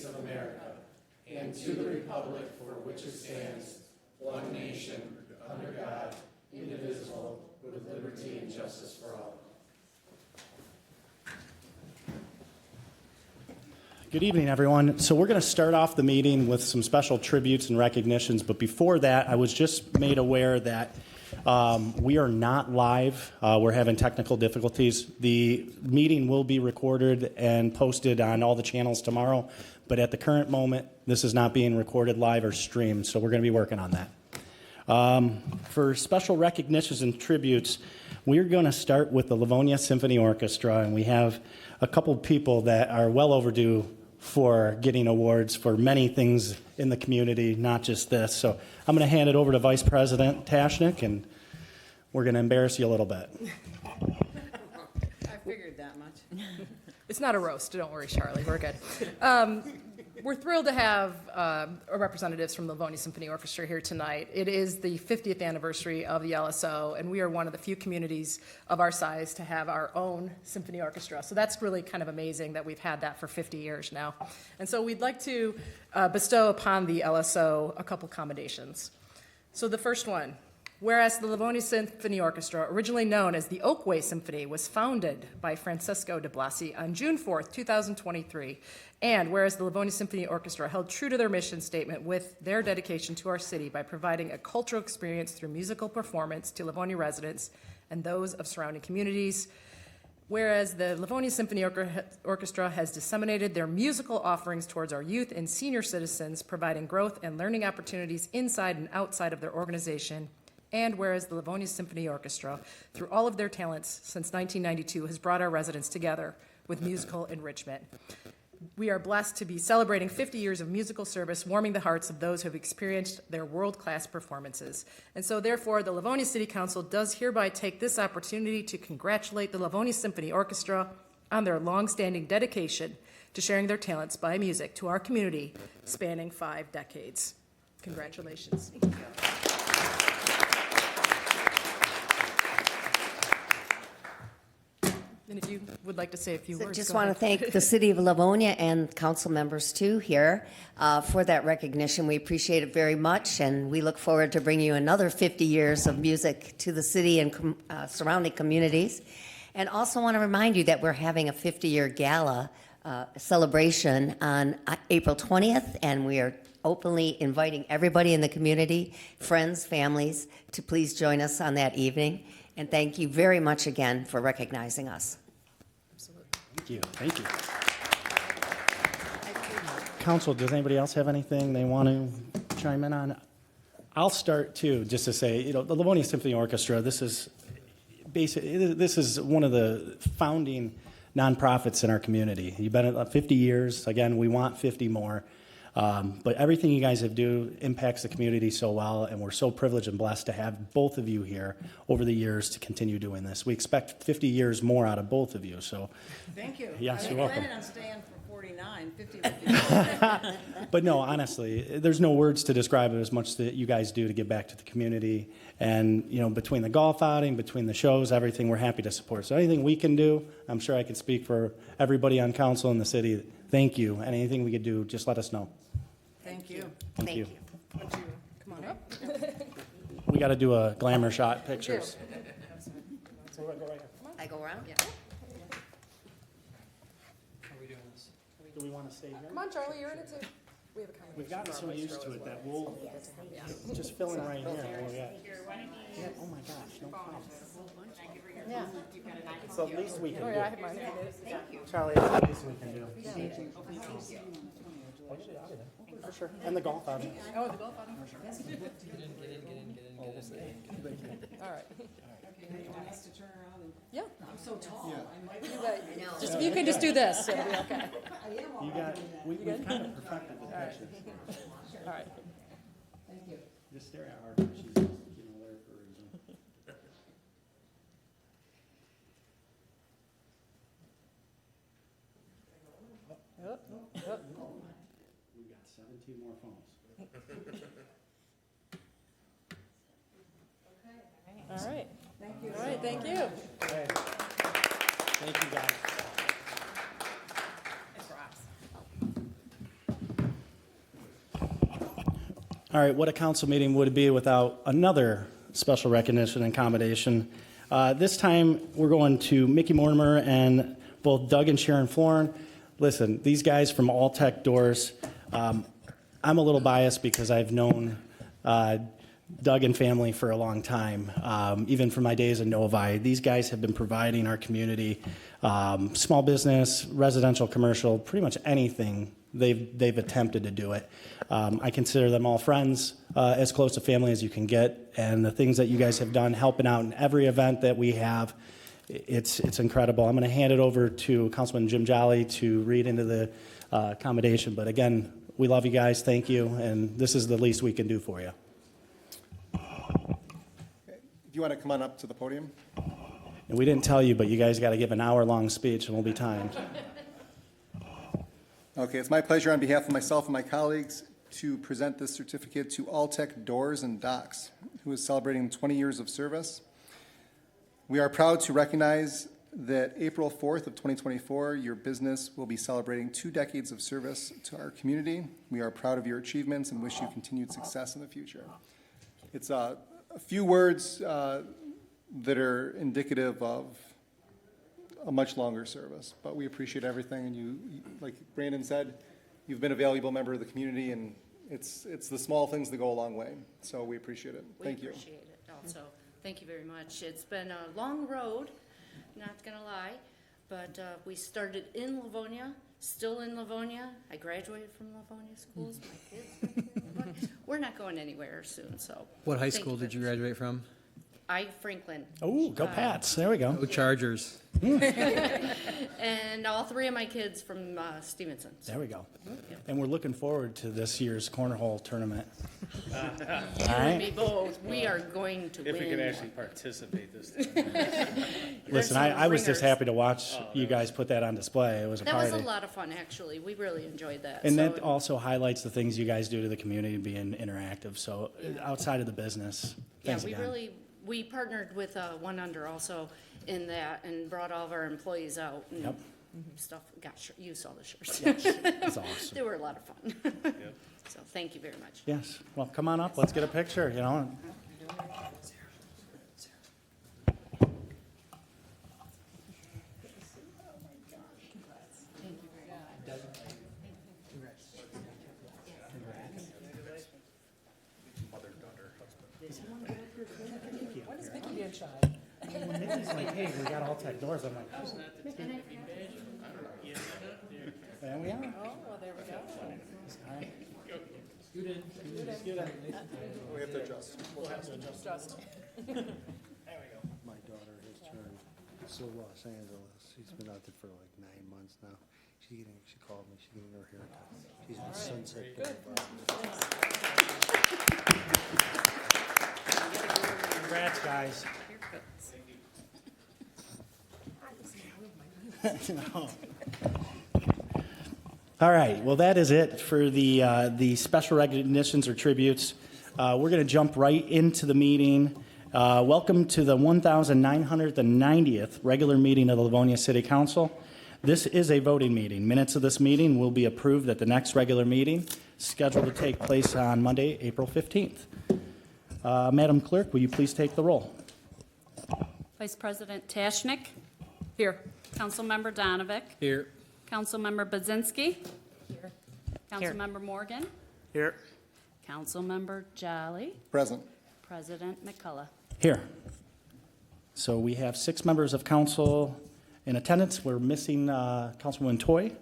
States of America and to the republic for which it stands, one nation, under God, indivisible, with liberty and justice for all. Good evening, everyone. So we're going to start off the meeting with some special tributes and recognitions. But before that, I was just made aware that we are not live. We're having technical difficulties. The meeting will be recorded and posted on all the channels tomorrow. But at the current moment, this is not being recorded live or streamed. So we're going to be working on that. For special recognitions and tributes, we're going to start with the Livonia Symphony Orchestra. And we have a couple people that are well overdue for getting awards for many things in the community, not just this. So I'm going to hand it over to Vice President Tashnik, and we're going to embarrass you a little bit. I figured that much. It's not a roast. Don't worry, Charlie. We're good. We're thrilled to have representatives from the Livonia Symphony Orchestra here tonight. It is the 50th anniversary of the LSO, and we are one of the few communities of our size to have our own symphony orchestra. So that's really kind of amazing that we've had that for 50 years now. And so we'd like to bestow upon the LSO a couple commendations. So the first one. Whereas the Livonia Symphony Orchestra, originally known as the Oakway Symphony, was founded by Francesco de Blasi on June 4th, 2023, and whereas the Livonia Symphony Orchestra held true to their mission statement with their dedication to our city by providing a cultural experience through musical performance to Livonia residents and those of surrounding communities, whereas the Livonia Symphony Orchestra has disseminated their musical offerings towards our youth and senior citizens, providing growth and learning opportunities inside and outside of their organization, and whereas the Livonia Symphony Orchestra, through all of their talents since 1992, has brought our residents together with musical enrichment. We are blessed to be celebrating 50 years of musical service, warming the hearts of those who have experienced their world-class performances. And so, therefore, the Livonia City Council does hereby take this opportunity to congratulate the Livonia Symphony Orchestra on their long-standing dedication to sharing their talents by music to our community, spanning 5 decades. Congratulations. Thank you. And if you would like to say a few words. Just want to thank the City of Livonia and council members, too, here for that recognition. We appreciate it very much, and we look forward to bringing you another 50 years of music to the city and surrounding communities. And also want to remind you that we're having a 50-year gala celebration on April 20th, and we are openly inviting everybody in the community, friends, families, to please join us on that evening. And thank you very much again for recognizing us. Thank you. Thank you. Council, does anybody else have anything they want to chime in on? I'll start, too, just to say, the Livonia Symphony Orchestra, this is one of the founding nonprofits in our community. You've been at 50 years. Again, we want 50 more. But everything you guys have do impacts the community so well, and we're so privileged and blessed to have both of you here over the years to continue doing this. We expect 50 years more out of both of you. So, Thank you. Yes, you're welcome. I planning on staying for 49, 50 would be But no, honestly, there's no words to describe it as much that you guys do to give back to the community. And, between the golf outing, between the shows, everything, we're happy to support. So anything we can do, I'm sure I can speak for everybody on council in the city. Thank you. And anything we could do, just let us know. Thank you. Thank you. Would you come on up? We got to do a glamour shot pictures. I go around? Yeah. Do we want to stay here? Come on, Charlie, you're in it too. We have a We've gotten so used to it that we'll just fill in right here. Yeah, oh my gosh, no problem. Yeah. So at least we can Oh, do. yeah, I have mine. Charlie, that's the least we can do. For sure. And the golf outing. Oh, the golf outing. All right. Nice to turn around and, Yeah. I'm so tall. Just, you can just do this. It'll be okay. We've kind of perfected the pictures. All right. Thank you. Just stare at her. She's, there for a reason. We got 17 more phones. All right. Thank you. All right. Thank you. Okay. Thank you, guys. It rocks. All right, what a council meeting would it be without another special recognition and commendation? This time, we're going to Mickey Mortimer and both Doug and Sharon Florin. Listen, these guys from All Tech Doors, I'm a little biased because I've known Doug and family for a long time, even from my days in Novi. These guys have been providing our community small business, residential, commercial, pretty much anything. They've attempted to do it. I consider them all friends, as close to family as you can get, and the things that you guys have done, helping out in every event that we have, it's incredible. I'm going to hand it over to Councilman Jim Jolly to read into the accommodation. But again, we love you guys. Thank you, and this is the least we can do for you. If you want to come on up to the podium. And we didn't tell you, but you guys got to give an hour-long speech, and we'll be timed. Okay, it's my pleasure on behalf of myself and my colleagues to present this certificate to All Tech Doors and Docks, who is celebrating 20 years of service. We are proud to recognize that April 4th of 2024, your business will be celebrating 2 decades of service to our community. We are proud of your achievements and wish you continued success in the future. It's a few words that are indicative of a much longer service, but we appreciate everything. And you, like Brandon said, you've been a valuable member of the community, and it's the small things that go a long way. So we appreciate it. Thank you. We appreciate it also. Thank you very much. It's been a long road, not gonna lie, but we started in Livonia, still in Livonia. I graduated from Livonia schools. My kids went to Livonia. We're not going anywhere soon, so. What high thank school did you very much. graduate from? Franklin. Oh, go Pats. There we go. Go Chargers. And all 3 of my kids from Stevenson. So. There we go. And we're looking forward to this year's cornhole tournament. You All and me right. both. We are going to win. If we can actually participate this time. Listen, some I was just ringers. happy to watch you guys put that on display. It was a That party. was a lot of fun, actually. We really enjoyed that. And So- that also highlights the things you guys do to the community being interactive. So outside of the business, thanks Yeah, again. we partnered with One Under also in that and brought all of our employees out and Yep. stuff. Gosh, you saw the shirts. That's awesome. They were a lot of fun. So thank you very much. Yes. Well, come on up. Let's get a picture, you know. Mickey's like, hey, we got All Tech Doors. I'm like, there we are. Oh, well, there we go. All right. We have to adjust. My daughter has turned so Los Angeles. She's been out there for like 9 months now. She called me. She's getting her haircut. She's in Sunset Boulevard. Congrats, guys. No. All right. Well, that is it for the special recognitions or tributes. We're going to jump right into the meeting. Welcome to the 1990th regular meeting of the Livonia City Council. This is a voting meeting. Minutes of this meeting will be approved at the next regular meeting, scheduled to take place on Monday, April 15th. Madam Clerk, will you please take the roll? Vice President Tashnik, Here. Councilmember Donovic, Here. Councilmember Budzinski. Here. Councilmember Morgan. Here. Councilmember Jolly. Present. President McCullough. Here. So we have 6 members of council in attendance. We're missing Councilwoman Toy.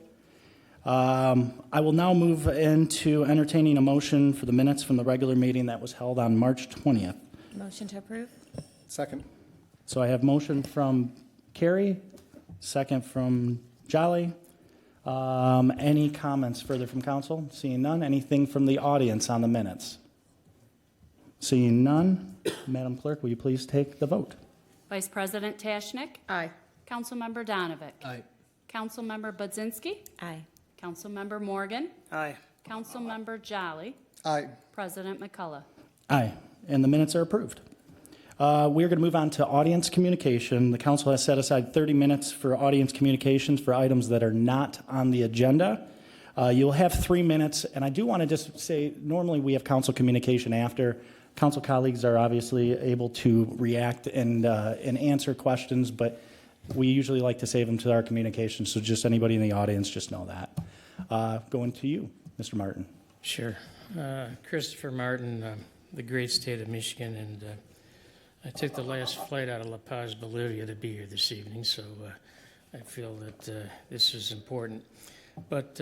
I will now move into entertaining a motion for the minutes from the regular meeting that was held on March 20th. Motion to approve? Second. So I have motion from Carrie, second from Jolly. Any comments further from council? Seeing none. Anything from the audience on the minutes? Seeing none. Madam Clerk, will you please take the vote? Vice President Tashnik. Aye. Councilmember Donovic. Aye. Councilmember Budzinski. Aye. Councilmember Morgan. Aye. Councilmember Jolly. Aye. President McCullough. Aye, and the minutes are approved. We're going to move on to audience communication. The council has set aside 30 minutes for audience communications for items that are not on the agenda. You'll have 3 minutes, and I do want to just say, normally we have council communication after. Council colleagues are obviously able to react and answer questions, but we usually like to save them to our communication, so just anybody in the audience just know that. Going to you, Mr. Martin. Sure. Christopher Martin, the great state of Michigan, and I took the last flight out of La Paz, Bolivia to be here this evening, so I feel that this is important. But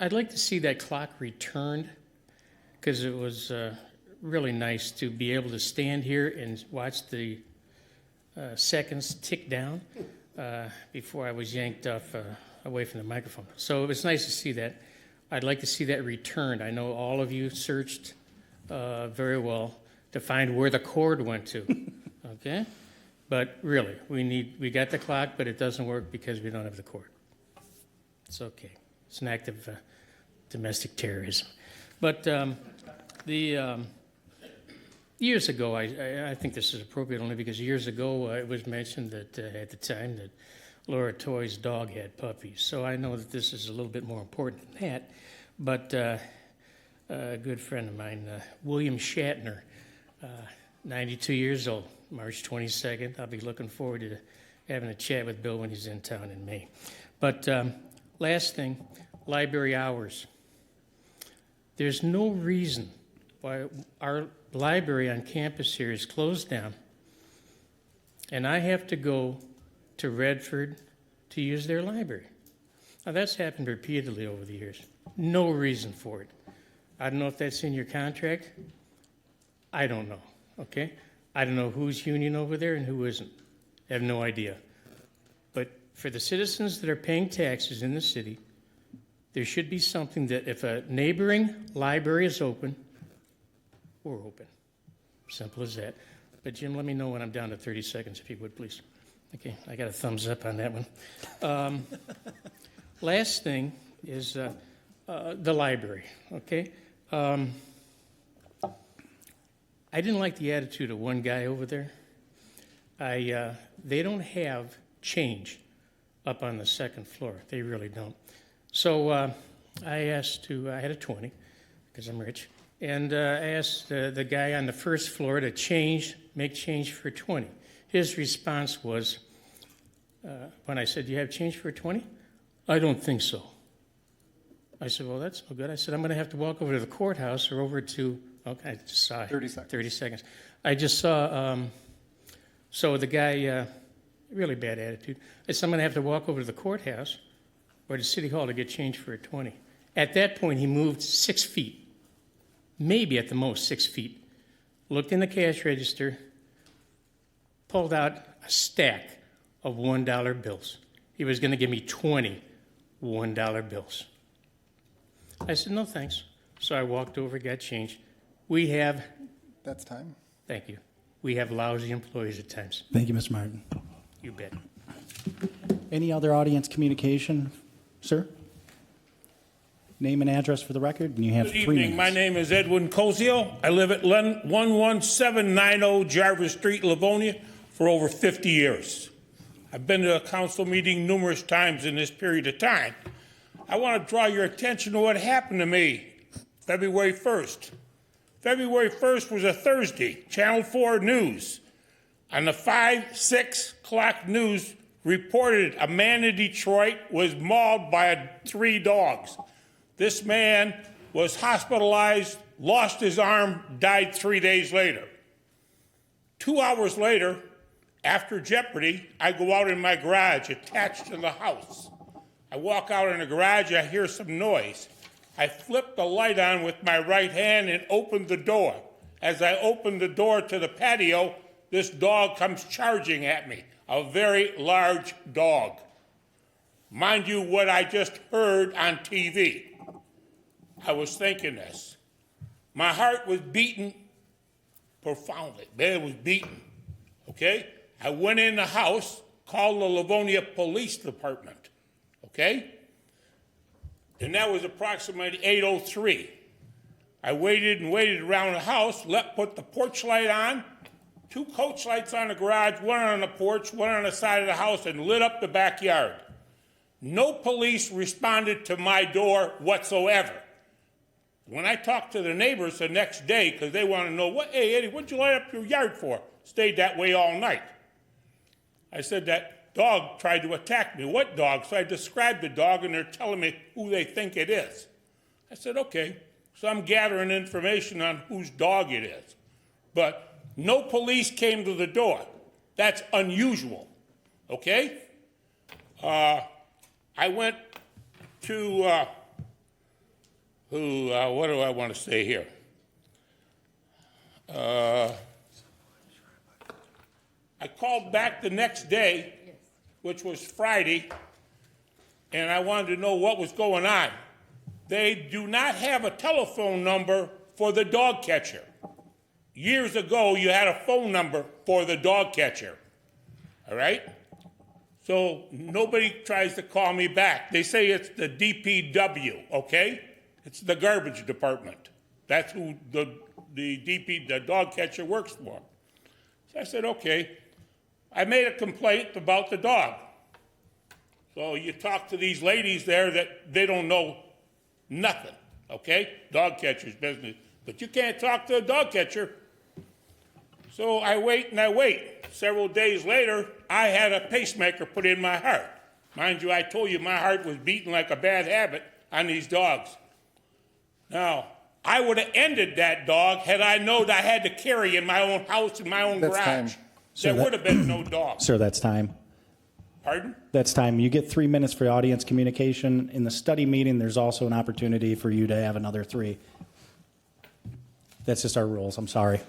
I'd like to see that clock returned, because it was really nice to be able to stand here and watch the seconds tick down before I was yanked off away from the microphone. So it was nice to see that. I'd like to see that returned. I know all of you searched very well to find where the cord went to, okay? But really, we got the clock, but it doesn't work because we don't have the cord. It's okay. It's an act of domestic terrorism. But years ago, I think this is appropriate only because years ago it was mentioned that at the time that Laura Toy's dog had puppies. So I know that this is a little bit more important than that. But a good friend of mine, William Shatner, 92 years old, March 22nd. I'll be looking forward to having a chat with Bill when he's in town in May. But last thing, library hours. There's no reason why our library on campus here is closed down, and I have to go to Redford to use their library. Now, that's happened repeatedly over the years. No reason for it. I don't know if that's in your contract. I don't know, okay? I don't know who's union over there and who isn't. I have no idea. But for the citizens that are paying taxes in the city, there should be something that if a neighboring library is open, we're open. Simple as that. But Jim, let me know when I'm down to 30 seconds, if you would, please. Okay, I got a thumbs up on that one. Last thing is the library, okay? I didn't like the attitude of one guy over there. They don't have change up on the second floor. They really don't. So I had a 20, because I'm rich, and I asked the guy on the first floor to make change for 20. His response was, when I said, "Do you have change for 20? "I don't think so." I said, "Well, that's no good." I said, "I'm going to have to walk over to the courthouse or over to," okay, I just saw it. 30 seconds. 30 seconds. I just saw, so the guy, really bad attitude. I said, "I'm going to have to walk over to the courthouse or to City Hall to get change for a 20. At that point, he moved 6 feet, maybe at the most 6 feet, looked in the cash register, pulled out a stack of $1 bills. He was going to give me 20 $1 bills. I said, "No, thanks." So I walked over, got change. That's time. Thank you. We have lousy employees at times. Thank you, Mr. Martin. You bet. Any other audience communication, sir? Name and address for the record, and you have Good 3 evening. minutes. My name is Edwin Cozio. I live at 11790 Jarvis Street, Livonia, for over 50 years. I've been to a council meeting numerous times in this period of time. I want to draw your attention to what happened to me February 1st. February 1st was a Thursday, Channel 4 News. On the 6 o'clock news reported a man in Detroit was mauled by 3 dogs. This man was hospitalized, lost his arm, died 3 days later. 2 hours later, after Jeopardy, I go out in my garage attached to the house. I walk out in the garage, I hear some noise. I flip the light on with my right hand and open the door. As I open the door to the patio, this dog comes charging at me, a very large dog. Mind you, what I just heard on TV, I was thinking this. My heart was beating profoundly. It was beating, okay? I went in the house, called the Livonia Police Department, okay? And that was approximately 8:03. I waited and waited around the house, put the porch light on, 2 coach lights on the garage, one on the porch, one on the side of the house, and lit up the backyard. No police responded to my door whatsoever. When I talked to the neighbors the next day, because they want to know, hey, Eddie, what'd you light up your yard for? Stayed that way all night. I said, that dog tried to attack me. What dog? So I described the dog, and they're telling me who they think it is. I said, okay. So I'm gathering information on whose dog it is. But no police came to the door. That's unusual, okay? I went to, what do I want to say here? I called back the next day, which was Friday, and I wanted to know what was going on. They do not have a telephone number for the dog catcher. Years ago, you had a phone number for the dog catcher, all right? So nobody tries to call me back. They say it's the DPW, okay? It's the garbage department. That's who the dog catcher works for. So I said, okay. I made a complaint about the dog. So you talk to these ladies there that they don't know nothing, okay? Dog catcher's business. But you can't talk to a dog catcher. So I wait and I wait. Several days later, I had a pacemaker put in my heart. Mind you, I told you my heart was beating like a bad habit on these dogs. Now, I would have ended that dog had I known I had to carry in my own house, in my own That's garage. time. There would have been no dog. Sir, that's time. Pardon? That's time. You get 3 minutes for audience communication. In the study meeting, there's also an opportunity for you to have another 3. That's just our rules. I'm sorry.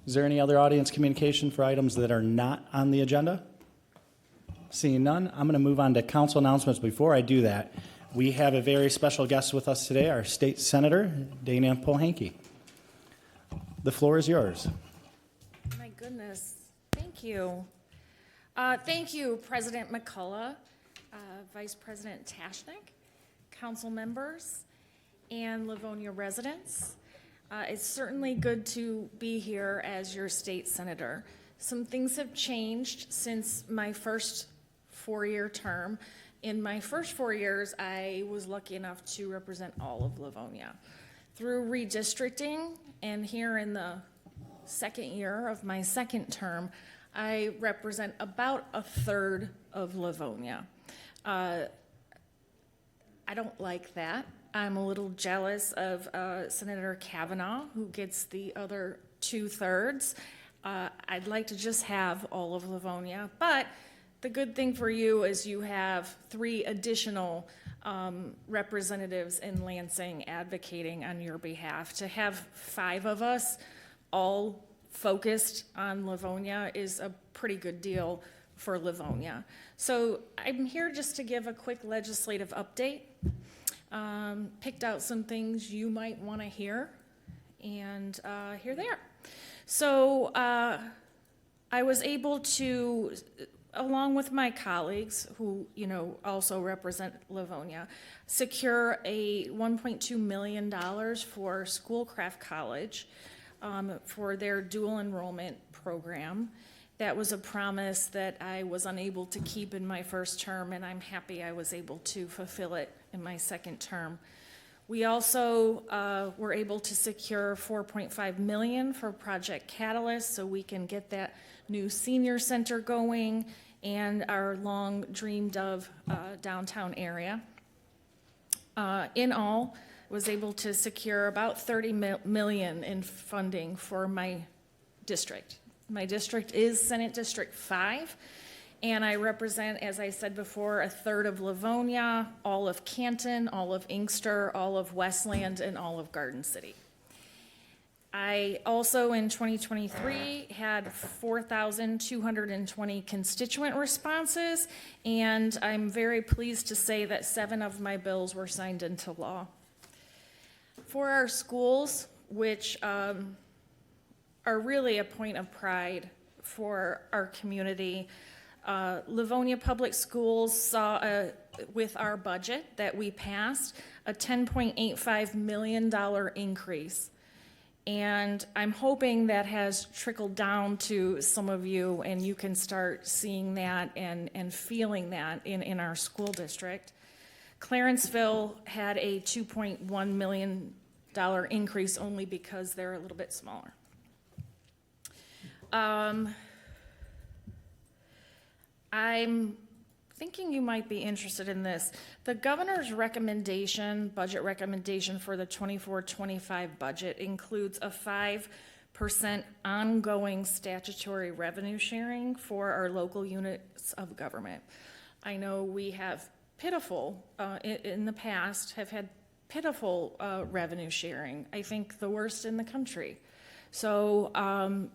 Is there any other audience communication for items that are not on the agenda? Seeing none, I'm going to move on to council announcements. Before I do that, we have a very special guest with us today, our state senator, Dana Pohanke. The floor is yours. My goodness. Thank you. Thank you, President McCullough, Vice President Tashnik, council members, and Livonia residents. It's certainly good to be here as your state senator. Some things have changed since my first 4-year term. In my first 4 years, I was lucky enough to represent all of Livonia. Through redistricting, and here in the second year of my second term, I represent about a third of Livonia. I don't like that. I'm a little jealous of Senator Kavanaugh, who gets the other 2/3. I'd like to just have all of Livonia, but the good thing for you is you have 3 additional representatives in Lansing advocating on your behalf. To have 5 of us all focused on Livonia is a pretty good deal for Livonia. So I'm here just to give a quick legislative update. Picked out some things you might want to hear, and here they are. So I was able to, along with my colleagues who, also represent Livonia, secure a $1.2 million for Schoolcraft College for their dual enrollment program. That was a promise that I was unable to keep in my first term, and I'm happy I was able to fulfill it in my second term. We also were able to secure $4.5 million for Project Catalyst so we can get that new senior center going and our long dreamed of downtown area. In all, was able to secure about $30 million in funding for my district. My district is Senate District 5, and I represent, as I said before, a third of Livonia, all of Canton, all of Inkster, all of Westland, and all of Garden City. I also, in 2023, had 4,220 constituent responses, and I'm very pleased to say that 7 of my bills were signed into law. For our schools, which are really a point of pride for our community, Livonia Public Schools saw, with our budget that we passed, a $10.85 million increase And I'm hoping that has trickled down to some of you, and you can start seeing that and feeling that in our school district. Clarenceville had a $2.1 million increase only because they're a little bit smaller. I'm thinking you might be interested in this. The governor's recommendation, budget recommendation for the 24-25 budget includes a 5% ongoing statutory revenue sharing for our local units of government. I know we have pitiful, in the past, have had pitiful revenue sharing. I think the worst in the country. So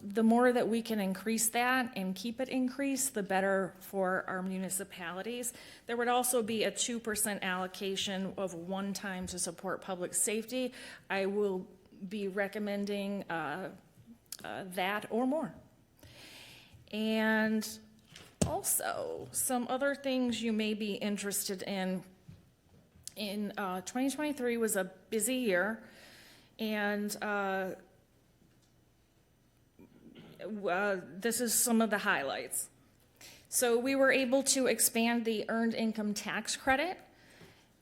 the more that we can increase that and keep it increased, the better for our municipalities. There would also be a 2% allocation of one time to support public safety. I will be recommending that or more. And also, some other things you may be interested in. 2023 was a busy year, and this is some of the highlights. So we were able to expand the earned income tax credit,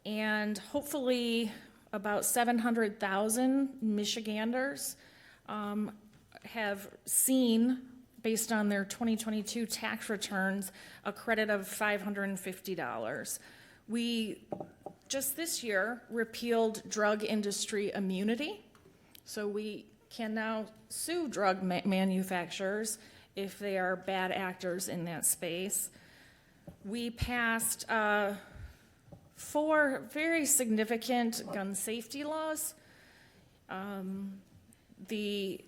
and hopefully about 700,000 Michiganders have seen, based on their 2022 tax returns, a credit of $550. We just this year repealed drug industry immunity, so we can now sue drug manufacturers if they are bad actors in that space. We passed 4 very significant gun safety laws. The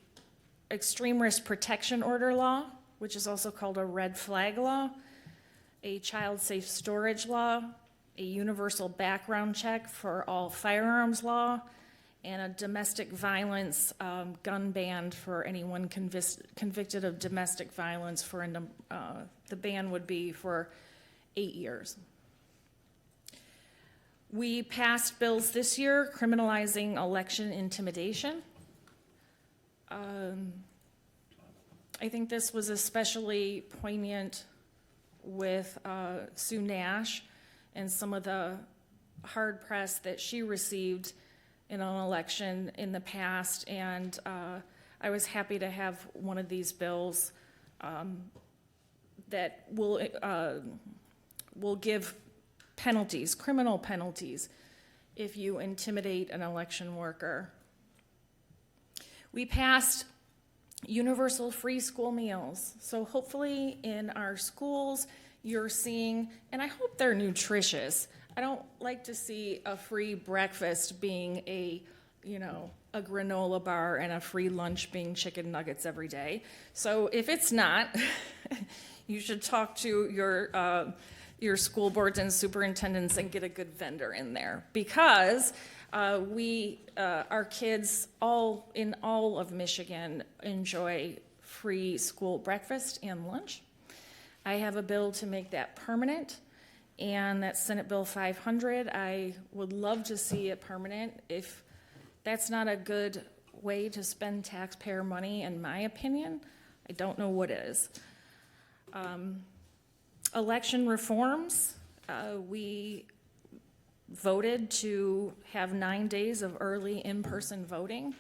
Extreme Risk Protection Order law, which is also called a red flag law, a child safe storage law, a universal background check for all firearms law, and a domestic violence gun ban for anyone convicted of domestic violence. The ban would be for 8 years. We passed bills this year criminalizing election intimidation. I think this was especially poignant with Sue Nash and some of the hard press that she received in an election in the past, and I was happy to have one of these bills that will give penalties, criminal penalties, if you intimidate an election worker. We passed universal free school meals, so hopefully in our schools you're seeing, and I hope they're nutritious. I don't like to see a free breakfast being a granola bar and a free lunch being chicken nuggets every day. So if it's not, you should talk to your school boards and superintendents and get a good vendor in there, because our kids in all of Michigan enjoy free school breakfast and lunch. I have a bill to make that permanent, and that's Senate Bill 500. I would love to see it permanent. If that's not a good way to spend taxpayer money, in my opinion, I don't know what is. Election reforms, we voted to have 9 days of early in-person voting,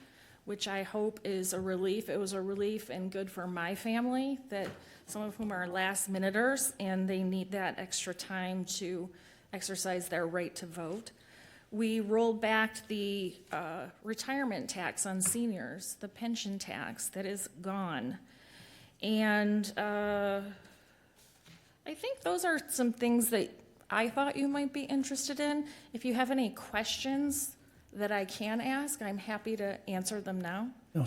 which I hope is a relief. It was a relief and good for my family, that some of whom are last-minuters, and they need that extra time to exercise their right to vote. We rolled back the retirement tax on seniors, the pension tax that is gone. And I think those are some things that I thought you might be interested in. If you have any questions that I can ask, I'm happy to answer them now. No,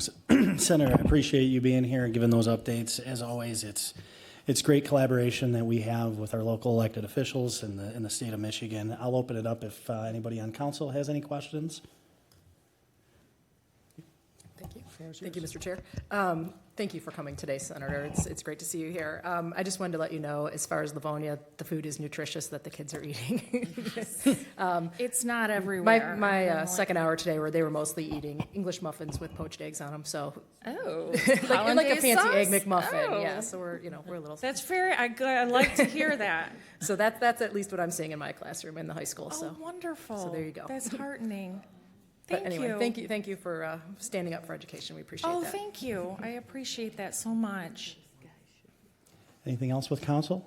Senator, I appreciate you being here and giving those updates. As always, it's great collaboration that we have with our local elected officials in the state of Michigan. I'll open it up if anybody on council has any questions. Thank you. Thank you, Mr. Chair. Thank you for coming today, Senator. It's great to see you here. I just wanted to let you know, as far as Livonia, the food is nutritious that the kids are eating. It's not everywhere. My second hour today, where they were mostly eating English muffins with poached eggs on them. So Oh, like a fancy sauce? egg McMuffin. Oh. Yeah. So we're a little. That's very, I like to hear that. So that's at least what I'm seeing in my classroom in the high school. Oh, So wonderful. So there you go. That's heartening. But Thank anyway, you. thank you for standing up for education. We appreciate Oh, that. thank you. I appreciate that so much. Anything else with council?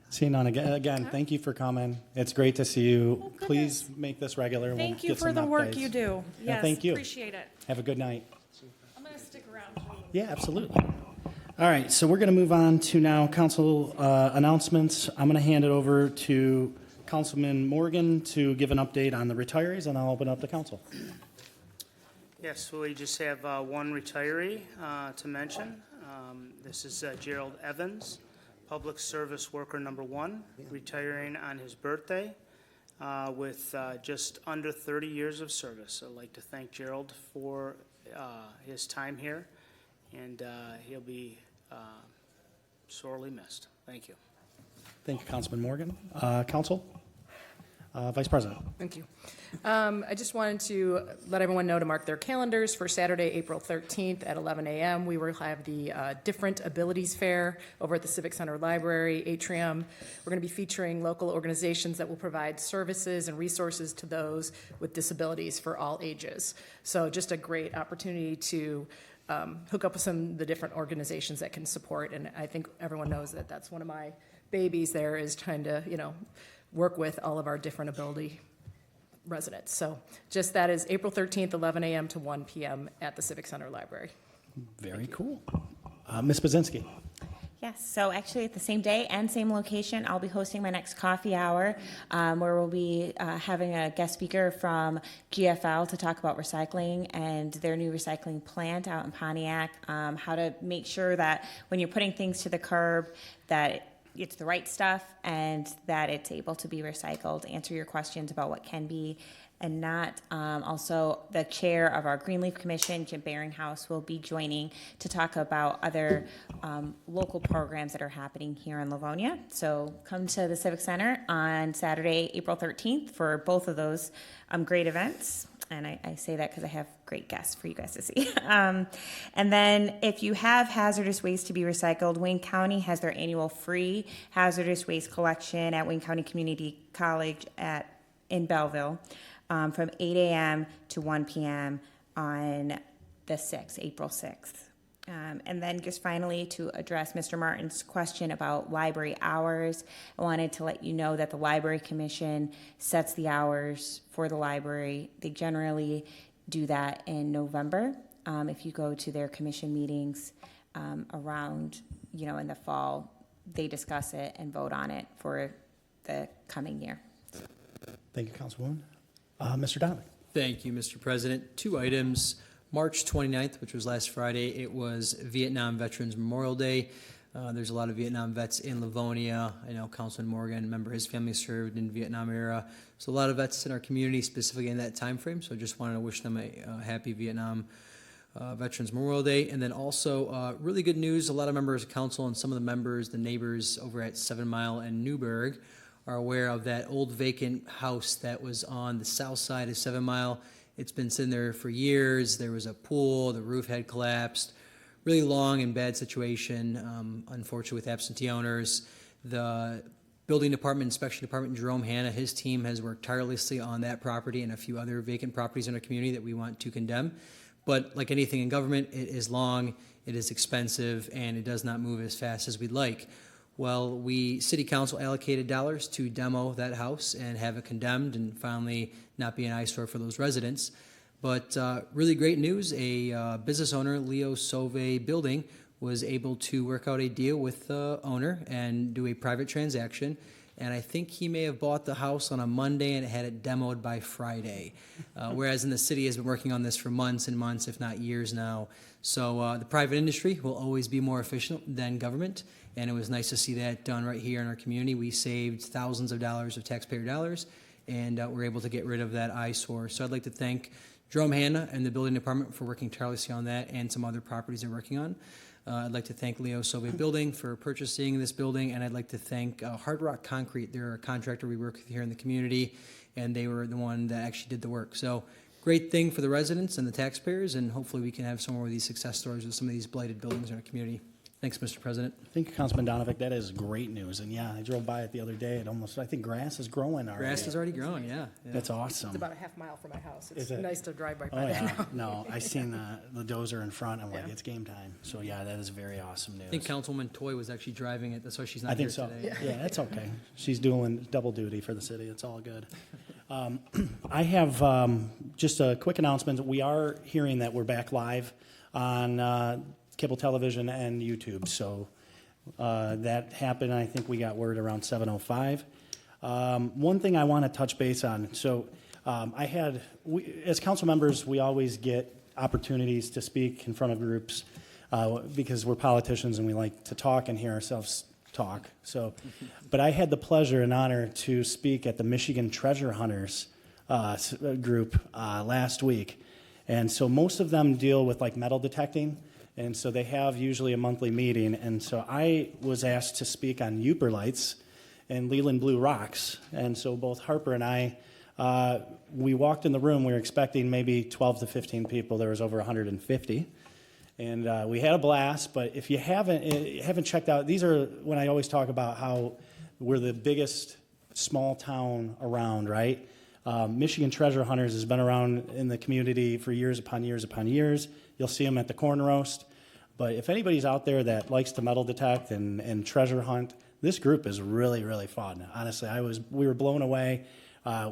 Seeing none, again, thank you for coming. It's great to see you. Oh, Please make this regular. We'll Thank you get for some the work updates. you do. Yeah, Yes, thank you. appreciate it. Have a good night. I'm going to stick around. Yeah, absolutely. All right, so we're going to move on to now council announcements. I'm going to hand it over to Councilman Morgan to give an update on the retirees, and I'll open up the council. Yes, we just have one retiree to mention. This is Gerald Evans, Public Service Worker number 1, retiring on his birthday with just under 30 years of service. I'd like to thank Gerald for his time here, and he'll be sorely missed. Thank you. Thank you, Councilman Morgan. Council? Vice President. Thank you. I just wanted to let everyone know to mark their calendars for Saturday, April 13th at 11 a.m. We will have the Different Abilities Fair over at the Civic Center Library Atrium. We're going to be featuring local organizations that will provide services and resources to those with disabilities for all ages. So just a great opportunity to hook up with some of the different organizations that can support. And I think everyone knows that that's one of my babies there, is trying to, work with all of our different ability residents. So just that is April 13th, 11 a.m. to 1 p.m. at the Civic Center Library. Very cool. Ms. Bazinski. Yes, so actually at the same day and same location, I'll be hosting my next coffee hour where we'll be having a guest speaker from GFL to talk about recycling and their new recycling plant out in Pontiac, how to make sure that when you're putting things to the curb that it's the right stuff and that it's able to be recycled, answer your questions about what can be and not. Also, the chair of our Greenleaf Commission, Jim Baringhouse, will be joining to talk about other local programs that are happening here in Livonia. So come to the Civic Center on Saturday, April 13th for both of those great events. And I say that because I have great guests for you guys to see. And then if you have hazardous waste to be recycled, Wayne County has their annual free hazardous waste collection at Wayne County Community College in Belleville from 8 a.m. to 1 p.m. on the 6th, April 6th. And then just finally to address Mr. Martin's question about library hours, I wanted to let you know that the Library Commission sets the hours for the library. They generally do that in November. If you go to their commission meetings around, in the fall, they discuss it and vote on it for the coming year. Thank you, Councilwoman. Mr. Donnelly. Thank you, Mr. President. 2 items. March 29th, which was last Friday, it was Vietnam Veterans Memorial Day. There's a lot of Vietnam vets in Livonia. I know Councilman Morgan, remember his family served in Vietnam era. So a lot of vets in our community, specifically in that time frame. So I just wanted to wish them a happy Vietnam Veterans Memorial Day. And then also really good news, a lot of members of council and some of the members, the neighbors over at 7 Mile and Newburgh are aware of that old vacant house that was on the south side of 7 Mile. It's been sitting there for years. There was a pool, the roof had collapsed. Really long and bad situation, unfortunately with absentee owners. The building department, inspection department, Jerome Hanna, his team has worked tirelessly on that property and a few other vacant properties in our community that we want to condemn. But like anything in government, it is long, it is expensive, and it does not move as fast as we'd like. Well, City Council allocated dollars to demo that house and have it condemned and finally not be an eyesore for those residents. But really great news, a business owner, Leo Sauve Building, was able to work out a deal with the owner and do a private transaction. And I think he may have bought the house on a Monday and had it demoed by Friday. Whereas in the city has been working on this for months and months, if not years now. So the private industry will always be more efficient than government. And it was nice to see that done right here in our community. We saved thousands of dollars of taxpayer dollars, and we're able to get rid of that eyesore. So I'd like to thank Jerome Hanna and the building department for working tirelessly on that and some other properties they're working on. I'd like to thank Leo Sobe Building for purchasing this building, and I'd like to thank Hard Rock Concrete. They're a contractor we work with here in the community, and they were the one that actually did the work. So great thing for the residents and the taxpayers, and hopefully we can have some more of these success stories with some of these blighted buildings in our community. Thanks, Mr. President. Thank you, Councilman Donovic. That is great news. And yeah, I drove by it the other day. I think grass is growing already. Grass is already growing, yeah. That's awesome. It's about a half mile from my house. Is It's it? nice to drive right Oh, by there yeah. now. No, I seen the dozer in front. I'm like, Yeah. it's game time. So yeah, that is very awesome news. I think Councilwoman Toy was actually driving it. That's why she's not I think here so. today. Yeah, that's okay. She's doing double duty for the city. It's all good. I have just a quick announcement. We are hearing that we're back live on cable television and YouTube. So that happened. I think we got word around 7:05. One thing I want to touch base on. So as council members, we always get opportunities to speak in front of groups because we're politicians and we like to talk and hear ourselves talk. So, but I had the pleasure and honor to speak at the Michigan Treasure Hunters group last week. And so most of them deal with like metal detecting. And so they have usually a monthly meeting. And so I was asked to speak on Uper lights and Leland Blue rocks. And so both Harper and I, we walked in the room. We were expecting maybe 12 to 15 people. There was over 150. And we had a blast. But if you haven't checked out, these are when I always talk about how we're the biggest small town around, right? Michigan Treasure Hunters has been around in the community for years upon years upon years. You'll see them at the corn roast. But if anybody's out there that likes to metal detect and treasure hunt, this group is really, really fun. Honestly, we were blown away.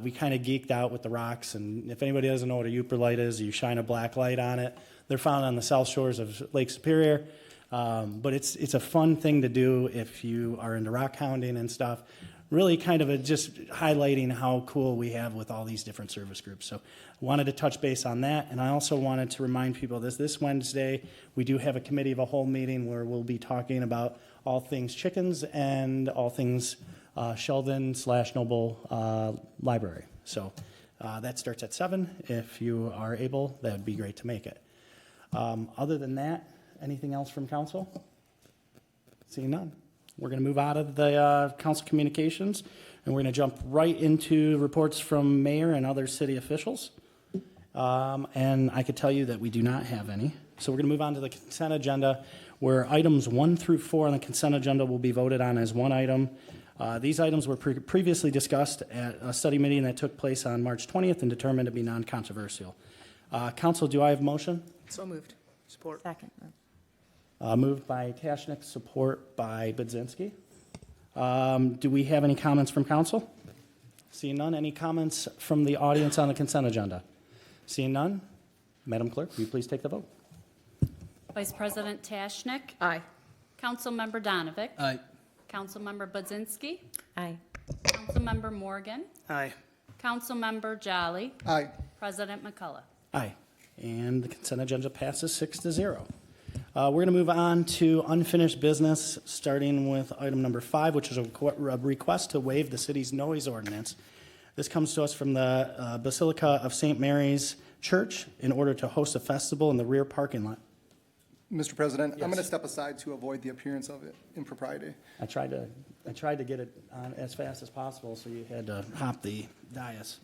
We kind of geeked out with the rocks. And if anybody doesn't know what a Uper light is, you shine a black light on it. They're found on the south shores of Lake Superior. But it's a fun thing to do if you are into rock hounding and stuff. Really kind of just highlighting how cool we have with all these different service groups. So I wanted to touch base on that. And I also wanted to remind people this Wednesday, we do have a committee of a whole meeting where we'll be talking about all things chickens and all things Sheldon/Noble Library. So that starts at 7. If you are able, that would be great to make it. Other than that, anything else from council? Seeing none. We're going to move out of the council communications, and we're going to jump right into reports from mayor and other city officials. And I could tell you that we do not have any. So we're going to move on to the consent agenda, where items 1 through 4 on the consent agenda will be voted on as one item. These items were previously discussed at a study meeting that took place on March 20th and determined to be non-controversial. Council, do I have a motion? So moved. Support. Second. Moved by Tashnik, support by Budzinski. Do we have any comments from council? Seeing none, any comments from the audience on the consent agenda? Seeing none, Madam Clerk, will you please take the vote? Vice President Tashnik. Aye. Councilmember Donovic. Aye. Councilmember Budzinski. Aye. Councilmember Morgan. Aye. Councilmember Jolly. Aye. President McCullough. Aye. And the consent agenda passes 6-0. We're going to move on to unfinished business, starting with item number 5, which is a request to waive the city's noise ordinance. This comes to us from the Basilica of St. Mary's Church in order to host a festival in the rear parking lot. Mr. President, I'm Yes. going to step aside to avoid the appearance of impropriety. I tried to get it on as fast as possible, so you had to hop the dais.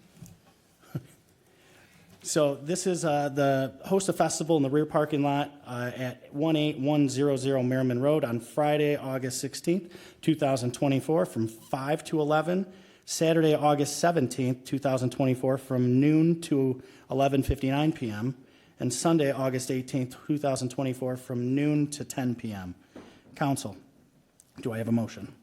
So this is the host a festival in the rear parking lot at 18100 Merriman Road on Friday, August 16th, 2024, from 5 to 11. Saturday, August 17th, 2024, from noon to 11:59 p.m. And Sunday, August 18th, 2024, from noon to 10 p.m. Council, do I have a motion?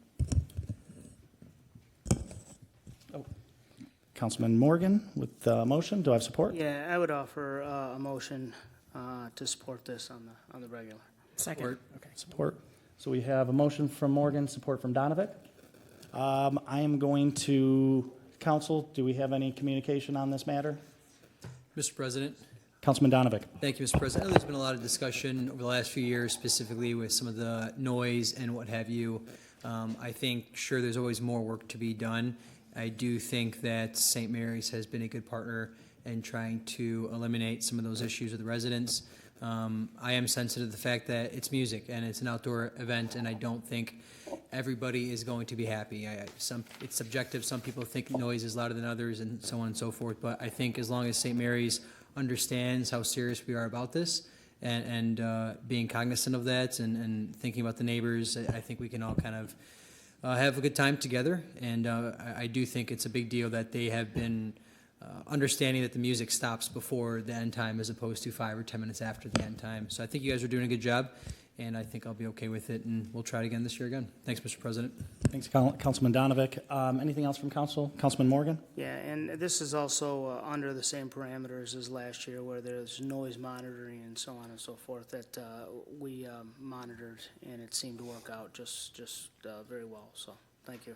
Councilman Morgan with the motion. Do I have support? Yeah, I would offer a motion to support this on the regular. Second. Okay, support. So we have a motion from Morgan, support from Donovic. I am going to, council, do we have any communication on this matter? Mr. President. Councilman Donovic. Thank you, Mr. President. I know there's been a lot of discussion over the last few years, specifically with some of the noise and what have you. I think, sure, there's always more work to be done. I do think that St. Mary's has been a good partner and trying to eliminate some of those issues with the residents. I am sensitive to the fact that it's music and it's an outdoor event, and I don't think everybody is going to be happy. It's subjective. Some people think noise is louder than others, and so on and so forth. But I think as long as St. Mary's understands how serious we are about this, and being cognizant of that, and thinking about the neighbors, I think we can all kind of have a good time together. And I do think it's a big deal that they have been understanding that the music stops before the end time as opposed to 5 or 10 minutes after the end time. So I think you guys are doing a good job, and I think I'll be okay with it, and we'll try it again this year again. Thanks, Mr. President. Thanks, Councilman Donovic. Anything else from Council? Councilman Morgan? Yeah, and this is also under the same parameters as last year, where there's noise monitoring and so on and so forth that we monitored, and it seemed to work out just very well. So thank you.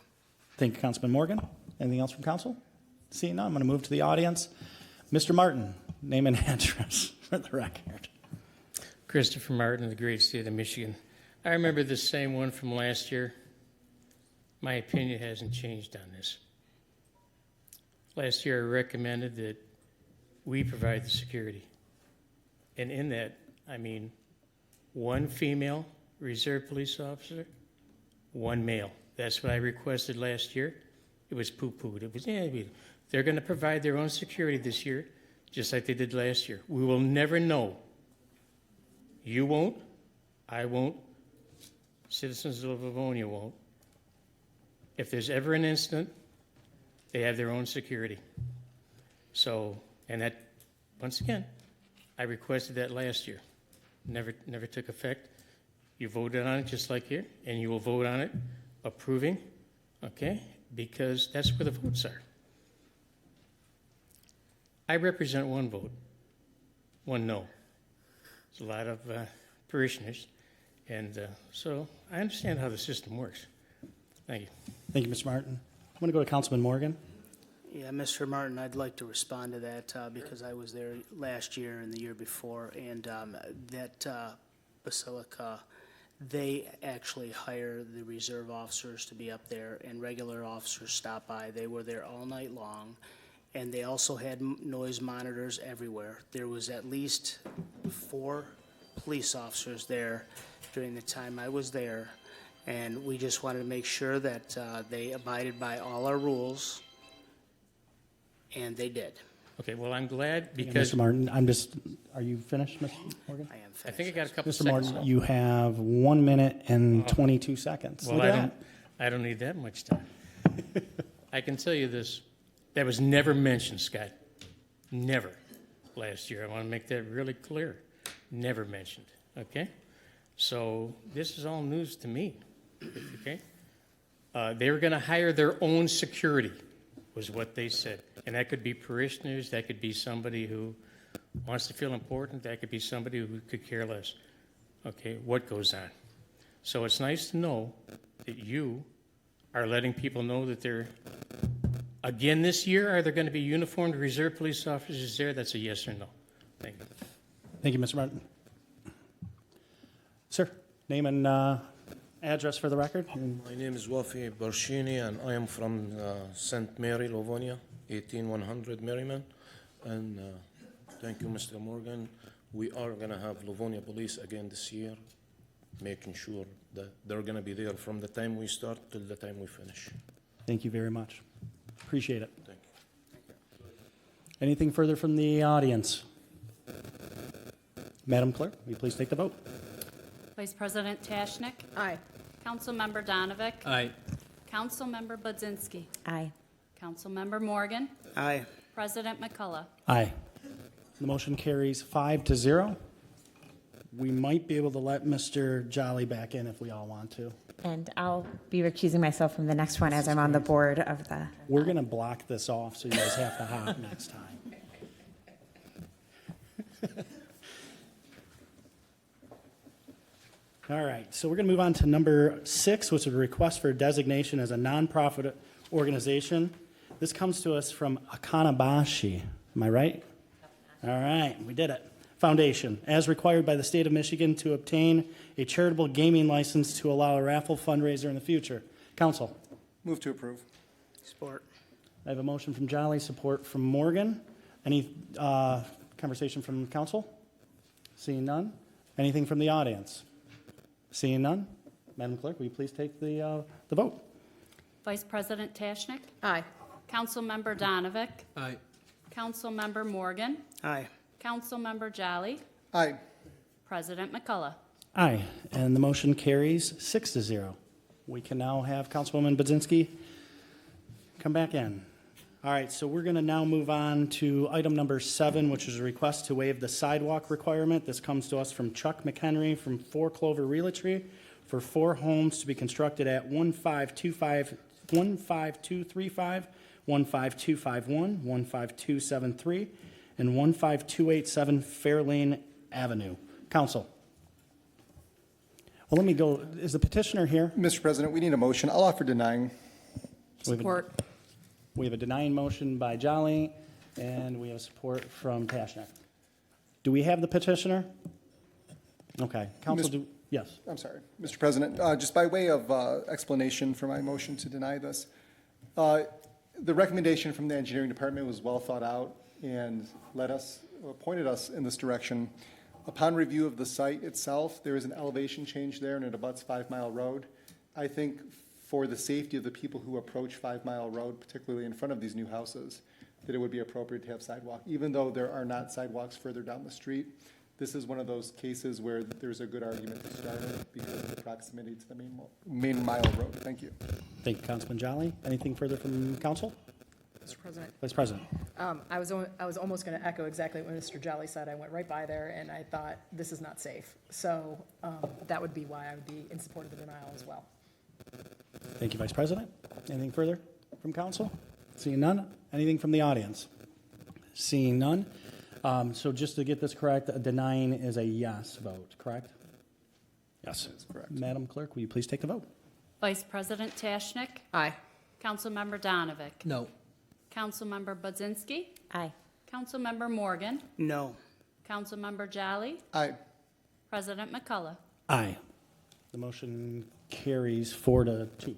Thank you, Councilman Morgan. Anything else from Council? Seeing none, I'm going to move to the audience. Mr. Martin, name and address for the record. Christopher Martin of the great state of Michigan. I remember the same one from last year. My opinion hasn't changed on this. Last year I recommended that we provide the security. And in that, I mean 1 female reserve police officer, 1 male. That's what I requested last year. It was poo-pooed. It was, they're going to provide their own security this year, just like they did last year. We will never know. You won't, I won't, citizens of Livonia won't. If there's ever an incident, they have their own security. So, and that, once again, I requested that last year. Never took effect. You voted on it just like here, and you will vote on it approving, okay? Because that's where the votes are. I represent 1 vote, 1 no. There's a lot of parishioners, and so I understand how the system works. Thank you. Thank you, Mr. Martin. I'm going to go to Councilman Morgan. Yeah, Mr. Martin, I'd like to respond to that because I was there last year and the year before, and that Basilica, they actually hire the reserve officers to be up there, and regular officers stop by. They were there all night long, and they also had noise monitors everywhere. There was at least 4 police officers there during the time I was there, and we just wanted to make sure that they abided by all our rules, and they did. Okay, well, I'm glad Yeah, because... Mr. Martin, are you finished, Mr. Morgan? I am finished. I think I got a couple Mr. seconds. Martin, you have 1 minute and 22 seconds. Well, Look at that. I don't need that much time. I can tell you this. That was never mentioned, Scott. Never last year. I want to make that really clear. Never mentioned, okay? So this is all news to me, okay? They were going to hire their own security, was what they said. And that could be parishioners. That could be somebody who wants to feel important. That could be somebody who could care less, okay, what goes on. So it's nice to know that you are letting people know that they're... Again this year, are there going to be uniformed reserve police officers there? That's a yes or no. Thank you. Thank you, Mr. Martin. Sir, name and address for the record. My name is Wafi Barshini, and I am from St. Mary, Livonia, 18100 Merriman. And thank you, Mr. Morgan. We are going to have Livonia Police again this year, making sure that they're going to be there from the time we start till the time we finish. Thank you very much. Appreciate it. Thank you. Anything further from the audience? Madam Clerk, will you please take the vote? Vice President Tashnik? Aye. Councilmember Donovic? Aye. Councilmember Budzinski? Aye. Councilmember Morgan? Aye. President McCullough? Aye. The motion carries 5-0. We might be able to let Mr. Jolly back in if we all want to. And I'll be recusing myself from the next one as I'm on the board of the... We're going to block this off so you guys have to hop next time. All right, so we're going to move on to number 6, which is a request for designation as a nonprofit organization. This comes to us from Akanabashi. Am I right? All right, we did it. Foundation, as required by the state of Michigan to obtain a charitable gaming license to allow a raffle fundraiser in the future. Council. Move to approve. Support. I have a motion from Jolly, support from Morgan. Any conversation from council? Seeing none. Anything from the audience? Seeing none. Madam Clerk, will you please take the vote? Vice President Tashnik? Aye. Councilmember Donovic? Aye. Councilmember Morgan? Aye. Councilmember Jolly? Aye. President McCullough? Aye, and the motion carries 6-0. We can now have Councilwoman Budzinski come back in. All right, so we're going to now move on to item number 7, which is a request to waive the sidewalk requirement. This comes to us from Chuck McHenry from 4 Clover Realty for 4 homes to be constructed at 15235, 15251, 15273, and 15287 Fairlane Avenue. Council. Well, let me go. Is the petitioner here? Mr. President, we need a motion. I'll offer denying. Support. We have a denying motion by Jolly, and we have support from Tashnik. Do we have the petitioner? Okay. Council, yes. I'm sorry, Mr. President, just by way of explanation for my motion to deny this, the recommendation from the engineering department was well thought out and pointed us in this direction. Upon review of the site itself, there is an elevation change there and it abuts 5 Mile Road. I think for the safety of the people who approach 5 Mile Road, particularly in front of these new houses, that it would be appropriate to have sidewalk, even though there are not sidewalks further down the street. This is one of those cases where there's a good argument to start it because of the proximity to the main Mile Road. Thank you. Thank you, Councilman Jolly. Anything further from council? Mr. President. Vice President. I was almost going to echo exactly what Mr. Jolly said. I went right by there, and I thought, this is not safe. So that would be why I would be in support of the denial as well. Thank you, Vice President. Anything further from council? Seeing none. Anything from the audience? Seeing none. So just to get this correct, denying is a yes vote, correct? Yes. That's correct. Madam Clerk, will you please take the vote? Vice President Tashnik? Aye. Councilmember Donovic? No. Councilmember Budzinski? Aye. Councilmember Morgan? No. Councilmember Jolly? Aye. President McCullough? Aye. The motion carries 4-2.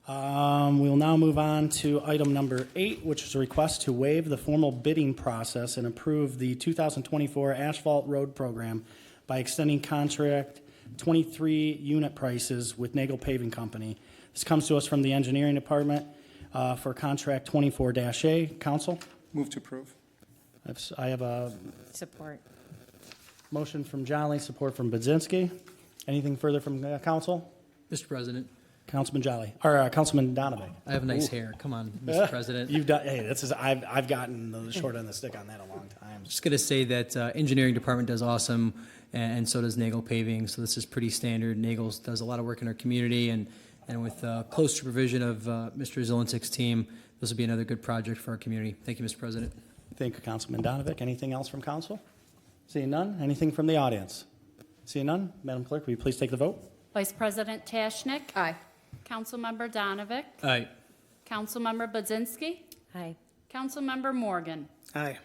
We'll now move on to item number 8, which is a request to waive the formal bidding process and approve the 2024 asphalt road program by extending contract 23 unit prices with Nagel Paving Company. This comes to us from the engineering department for contract 24-A. Council? Move to approve. I have a Support. motion from Jolly, support from Budzinski. Anything further from council? Mr. President, Councilman Jolly, or Councilman Donovan. I have nice hair. Come on, Mr. President. You've done. Hey, this is. I've gotten the short end of the stick on that a long time. Just going to say that engineering department does awesome, and so does Nagel Paving. So this is pretty standard. Nagel does a lot of work in our community, and with close supervision of Mr. Zielinsk's team, this will be another good project for our community. Thank you, Mr. President. Thank you, Councilman Donovic. Anything else from council? Seeing none. Anything from the audience? Seeing none. Madam Clerk, will you please take the vote? Vice President Tashnik? Aye. Councilmember Donovic? Aye. Councilmember Budzinski? Aye. Councilmember Morgan? Aye.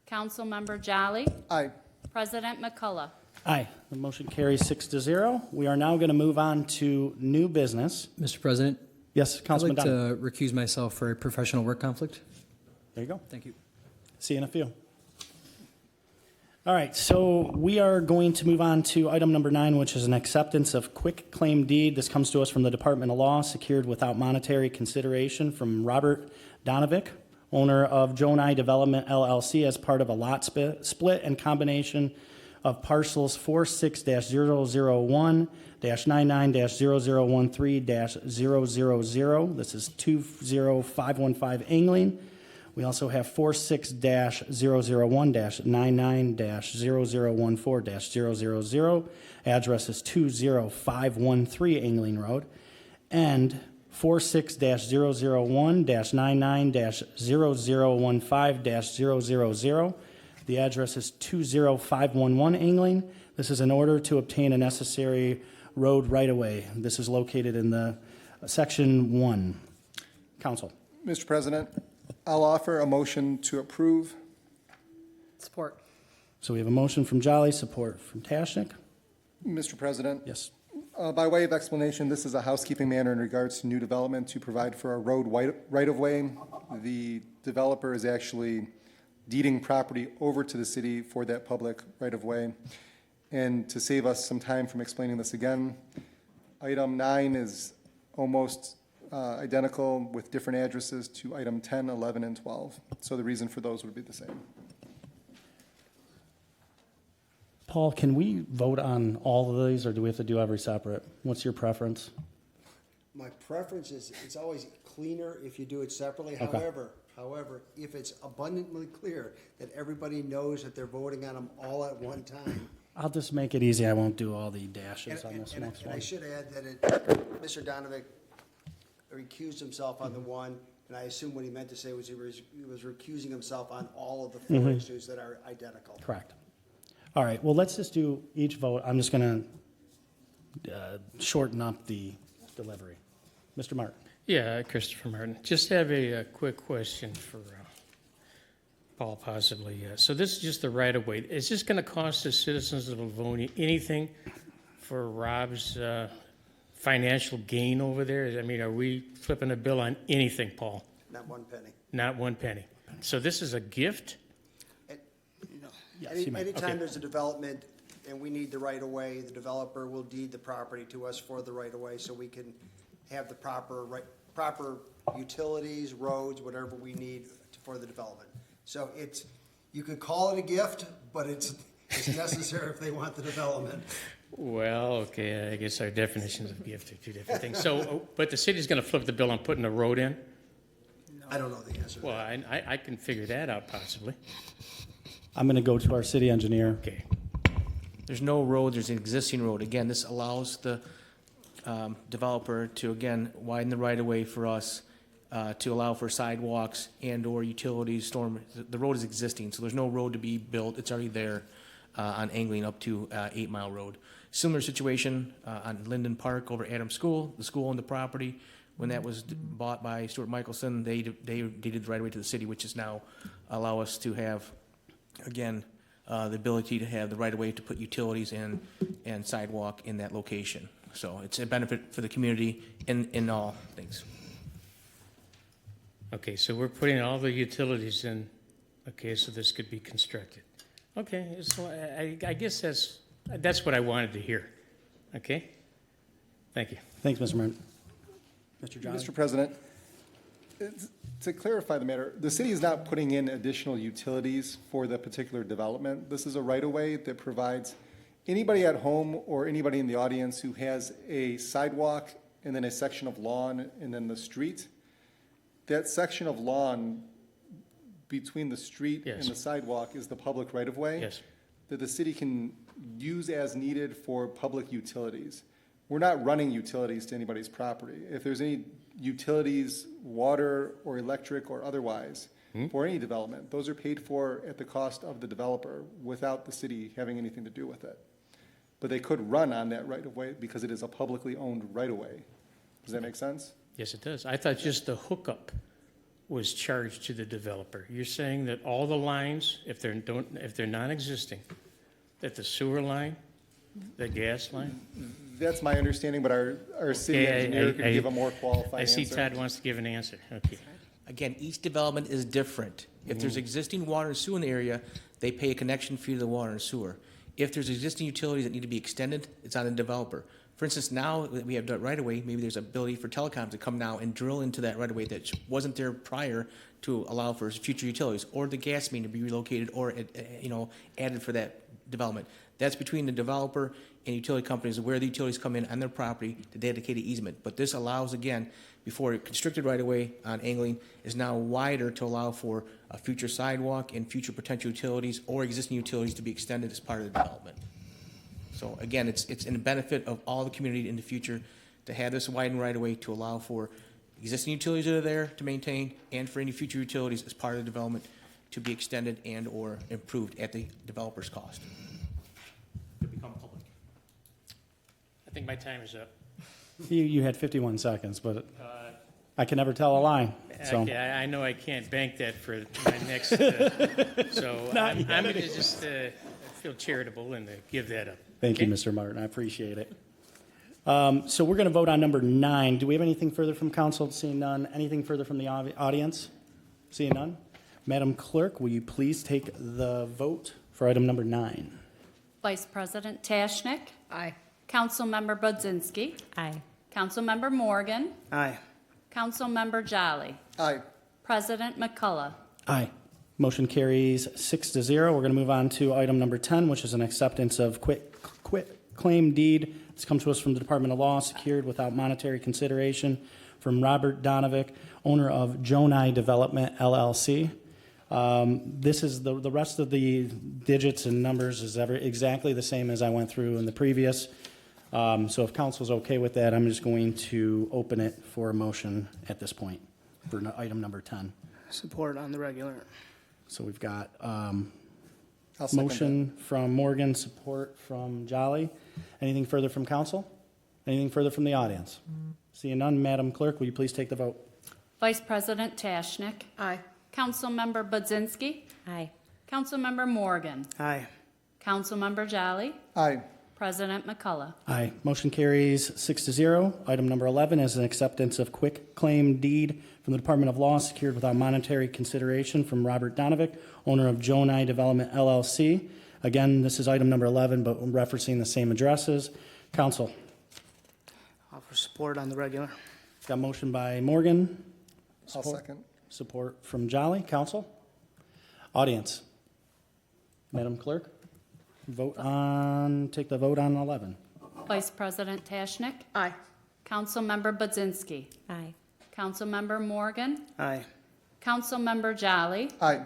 Councilmember Jolly? Aye. President McCullough? Aye. The motion carries 6-0. We are now going to move on to new business. Mr. President, Yes, I'd Councilman like Donovan. to recuse myself for a professional work conflict. There you go. Thank you. See you in a few. All right, so we are going to move on to item number 9, which is an acceptance of quick claim deed. This comes to us from the Department of Law, secured without monetary consideration from Robert Donovic, owner of Jonai Development LLC, as part of a lot split and combination of parcels 46-001-99-0013-000. This is 20515 Angling. We also have 46-001-99-0014-000. Address is 20513 Angling Road. And 46-001-99-0015-000. The address is 20511 Angling. This is in order to obtain a necessary road right-of-way. This is located in the Section 1. Council. Mr. President, I'll offer a motion to approve. Support. So we have a motion from Jolly, support from Tashnik. Mr. President, Yes. By way of explanation, this is a housekeeping matter in regards to new development to provide for a road right-of-way. The developer is actually deeding property over to the city for that public right-of-way. And to save us some time from explaining this again, item 9 is almost identical with different addresses to item 10, 11, and 12. So the reason for those would be the same. Paul, can we vote on all of these, or do we have to do every separate? What's your preference? My preference is, it's always cleaner if you do it separately. Okay. However, if it's abundantly clear that everybody knows that they're voting on them all at one time. I'll just make it easy. I won't do all the dashes on this next And I one. should add that Mr. Donovan recused himself on the one, and I assume what he meant to say was he was recusing himself on all of the four issues that are identical. Correct. All right, well, let's just do each vote. I'm just going to shorten up the delivery. Mr. Martin. Yeah, Christopher Martin. Just have a quick question for Paul, possibly. So this is just the right-of-way. Is this going to cost the citizens of Livonia anything for Rob's financial gain over there? I mean, are we flipping a bill on anything, Paul? Not one penny. Not one penny. So this is a gift? Anytime there's a development and we need the right-of-way, the developer will deed the property to us for the right-of-way so we can have the proper utilities, roads, whatever we need for the development. So you could call it a gift, but it's necessary if they want the development. Well, okay, I guess our definitions of gift are two different things. So, but the city's going to flip the bill on putting a road in? I don't know the answer to Well, that. I can figure that out possibly. I'm going to go to our city engineer. Okay. There's no road, there's an existing road. Again, this allows the developer to, again, widen the right-of-way for us, to allow for sidewalks and/or utilities, storm. The road is existing, so there's no road to be built. It's already there on angling up to 8 Mile Road. Similar situation on Linden Park over Adams School. The school owned the property. When that was bought by Stuart Michelson, they deeded the right-of-way to the city, which is now allow us to have, again, the ability to have the right-of-way to put utilities in and sidewalk in that location. So it's a benefit for the community in all things. Okay, so we're putting all the utilities in, okay, so this could be constructed. Okay, so I guess that's what I wanted to hear. Okay? Thank you. Thanks, Mr. Martin. Mr. John. Mr. President, to clarify the matter, the city is not putting in additional utilities for the particular development. This is a right-of-way that provides anybody at home or anybody in the audience who has a sidewalk and then a section of lawn and then the street. That section of lawn between the street and the sidewalk is the public right-of-way that the city can use as needed for public utilities. We're not running utilities to anybody's property. If there's any utilities, water or electric or otherwise, for any development, those are paid for at the cost of the developer without the city having anything to do with it. But they could run on that right-of-way because it is a publicly owned right-of-way. Does that make sense? Yes, it does. I thought just the hookup was charged to the developer. You're saying that all the lines, if they're non-existing, that the sewer line, the gas line? That's my understanding, but our city engineer could give a more qualified answer. I see Todd wants to give an answer. Okay. Again, each development is different. If there's existing water and sewer in the area, they pay a connection fee to the water and sewer. If there's existing utilities that need to be extended, it's on the developer. For instance, now that we have that right-of-way, maybe there's ability for telecoms to come now and drill into that right-of-way that wasn't there prior to allow for future utilities, or the gas main to be relocated or added for that development. That's between the developer and utility companies where the utilities come in on their property to dedicated easement. But this allows, again, before constricted right-of-way on angling is now wider to allow for a future sidewalk and future potential utilities or existing utilities to be extended as part of the development. So again, it's in the benefit of all the community in the future to have this widened right-of-way to allow for existing utilities that are there to maintain and for any future utilities as part of the development to be extended and or improved at the developer's cost. To become public. I think my time is up. You had 51 seconds, but I can never tell a lie. So. Okay, I know I can't bank that for my next, so I'm going to just feel charitable and give that up. Thank you, Mr. Martin. I appreciate it. So we're going to vote on number 9. Do we have anything further from council? Seeing none. Anything further from the audience? Seeing none. Madam Clerk, will you please take the vote for item number 9? Vice President Tashnik. Aye. Councilmember Budzinski. Aye. Councilmember Morgan. Aye. Councilmember Jolly. Aye. President McCullough. Aye. Motion carries 6-0. We're going to move on to item number 10, which is an acceptance of quit claim deed. This comes to us from the Department of Law, secured without monetary consideration from Robert Donovic, owner of Jonai Development, LLC. This is the rest of the digits and numbers is exactly the same as I went through in the previous. So if council's okay with that, I'm just going to open it for a motion at this point for item number 10. Support on the regular. So we've got I'll second motion from Morgan, support from Jolly. Anything further from council? Anything further from the audience? Seeing none, Madam Clerk, will you please take the vote? Vice President Tashnik. Aye. Councilmember Budzinski. Aye. Councilmember Morgan. Aye. Councilmember Jolly. Aye. President McCullough. Aye. Motion carries 6-0. Item number 11 is an acceptance of quick claim deed from the Department of Law, secured without monetary consideration from Robert Donovic, owner of Jonai Development, LLC. Again, this is item number 11, but referencing the same addresses. Council, Offer support on the regular. got motion by Morgan. I'll second. Support from Jolly. Council? Audience? Madam Clerk? Take the vote on 11. Vice President Tashnik. Aye. Councilmember Budzinski. Aye. Councilmember Morgan. Aye. Councilmember Jolly. Aye.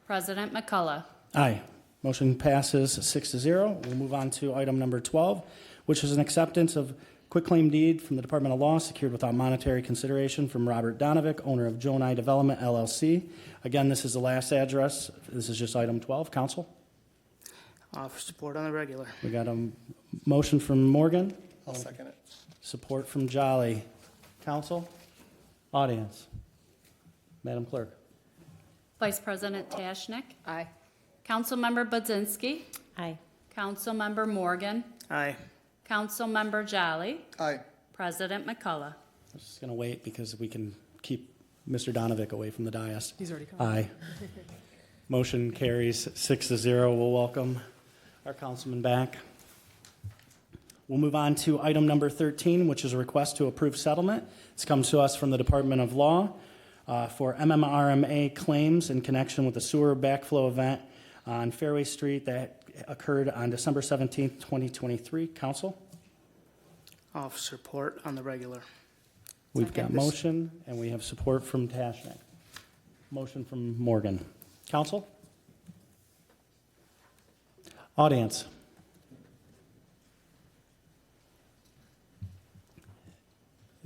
President McCullough. Aye. Motion passes 6-0. We'll move on to item number 12, which is an acceptance of quitclaim deed from the Department of Law, secured without monetary consideration from Robert Donovic, owner of Jonai Development, LLC. Again, this is the last address. This is just item 12. Council? Offer support on the regular. We got a motion from Morgan. I'll second it. Support from Jolly. Council? Audience? Madam Clerk? Vice President Tashnik. Aye. Councilmember Budzinski. Aye. Councilmember Morgan. Aye. Councilmember Jolly. Aye. President McCullough. I'm just going to wait because we can keep Mr. Donovic away from the dais. He's already come. Aye. Motion carries 6-0. We'll welcome our councilman back. We'll move on to item number 13, which is a request to approve settlement. This comes to us from the Department of Law for MMRMA claims in connection with the sewer backflow event on Fairway Street that occurred on December 17th, 2023. Council? Offer support on the regular. We've got motion, and we have support from Tashnik. Motion from Morgan. Council? Audience?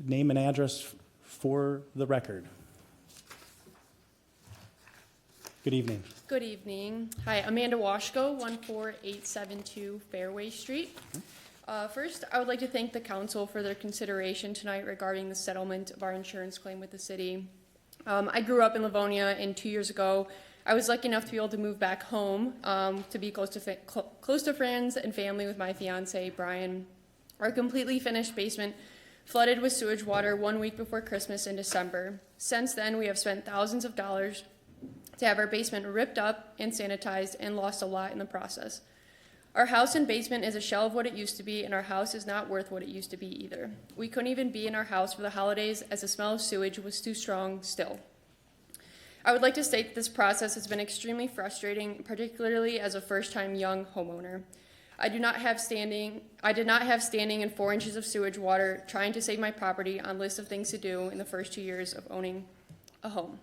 Name and address for the record. Good evening. Good evening. Hi, Amanda Washko, 14872 Fairway Street. First, I would like to thank the council for their consideration tonight regarding the settlement of our insurance claim with the city. I grew up in Livonia, and 2 years ago, I was lucky enough to be able to move back home to be close to friends and family with my fiance, Brian. Our completely finished basement flooded with sewage water 1 week before Christmas in December. Since then, we have spent thousands of dollars to have our basement ripped up and sanitized and lost a lot in the process. Our house and basement is a shell of what it used to be, and our house is not worth what it used to be either. We couldn't even be in our house for the holidays as the smell of sewage was too strong still. I would like to state that this process has been extremely frustrating, particularly as a first-time young homeowner. I did not have standing in 4 inches of sewage water trying to save my property on lists of things to do in the first 2 years of owning a home.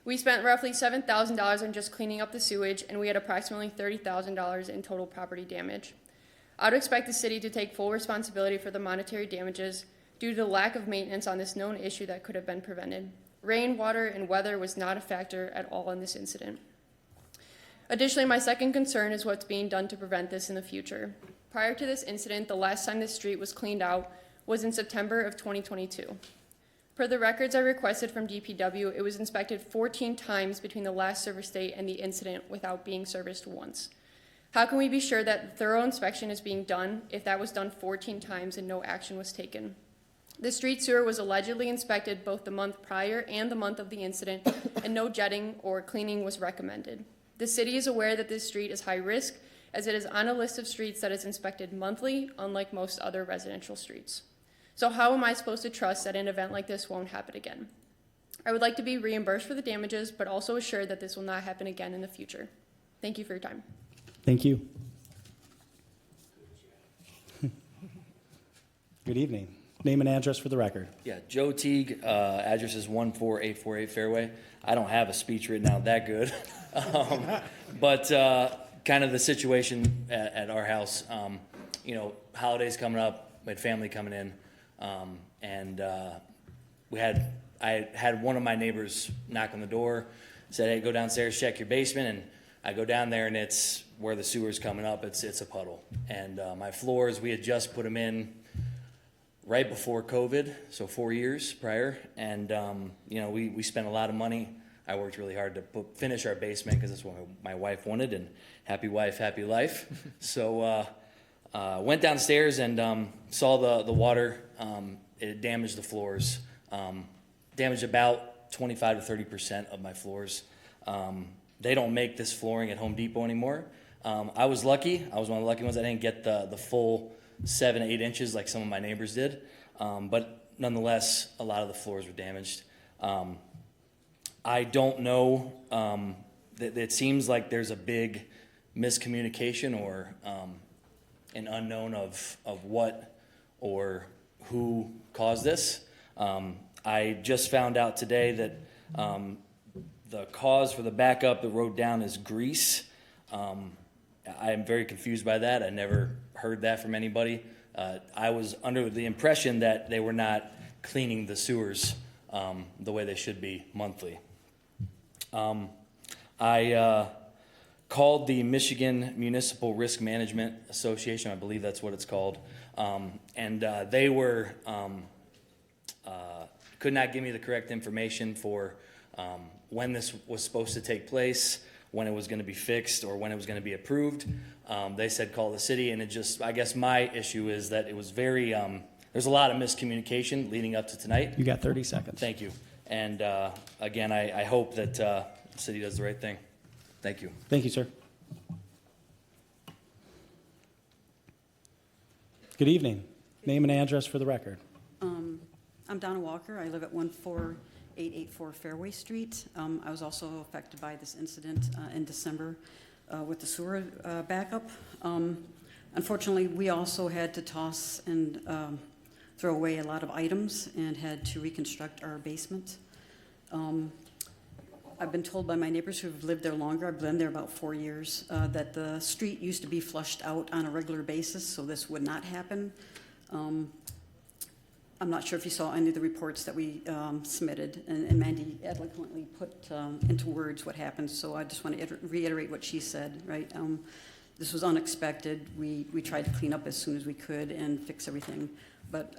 We spent roughly $7,000 on just cleaning up the sewage, and we had approximately $30,000 in total property damage. I would expect the city to take full responsibility for the monetary damages due to the lack of maintenance on this known issue that could have been prevented. Rain, water, and weather was not a factor at all in this incident. Additionally, my second concern is what's being done to prevent this in the future. Prior to this incident, the last time this street was cleaned out was in September of 2022. Per the records I requested from DPW, it was inspected 14 times between the last service date and the incident without being serviced once. How can we be sure that thorough inspection is being done if that was done 14 times and no action was taken? The street sewer was allegedly inspected both the month prior and the month of the incident, and no jetting or cleaning was recommended. The city is aware that this street is high risk, as it is on a list of streets that is inspected monthly, unlike most other residential streets. So how am I supposed to trust that an event like this won't happen again? I would like to be reimbursed for the damages, but also assured that this will not happen again in the future. Thank you for your time. Thank you. Good evening. Name and address for the record. Yeah, Joe Teague, address is 14848 Fairway. I don't have a speech written out that good. But kind of the situation at our house, you know, holidays coming up, we had family coming in, and I had one of my neighbors knock on the door, said, hey, go downstairs, check your basement, and I go down there, and it's where the sewer's coming up, it's a puddle. And my floors, we had just put them in right before COVID, so 4 years prior, and you know, we spent a lot of money. I worked really hard to finish our basement because that's what my wife wanted, and happy wife, happy life. So went downstairs and saw the water. It damaged the floors, damaged about 25 to 30% of my floors. They don't make this flooring at Home Depot anymore. I was lucky. I was one of the lucky ones. I didn't get the full 7 to 8 inches like some of my neighbors did. But nonetheless, a lot of the floors were damaged. I don't know. It seems like there's a big miscommunication or an unknown of what or who caused this. I just found out today that the cause for the backup that road down is grease. I am very confused by that. I never heard that from anybody. I was under the impression that they were not cleaning the sewers the way they should be monthly. I called the Michigan Municipal Risk Management Association, I believe that's what it's called, and they were could not give me the correct information for when this was supposed to take place, when it was going to be fixed, or when it was going to be approved. They said call the city, and it just, I guess my issue is that it was very, there's a lot of miscommunication leading up to tonight. You got 30 seconds. Thank you. And again, I hope that the city does the right thing. Thank you. Thank you, sir. Good evening. Name and address for the record. I'm Donna Walker. I live at 14884 Fairway Street. I was also affected by this incident in December with the sewer backup. Unfortunately, we also had to toss and throw away a lot of items and had to reconstruct our basement. I've been told by my neighbors who've lived there longer, I've been there about 4 years, that the street used to be flushed out on a regular basis, so this would not happen. I'm not sure if you saw any of the reports that we submitted, and Mandy eloquently put into words what happened, so I just want to reiterate what she said, right? This was unexpected. We tried to clean up as soon as we could and fix everything, but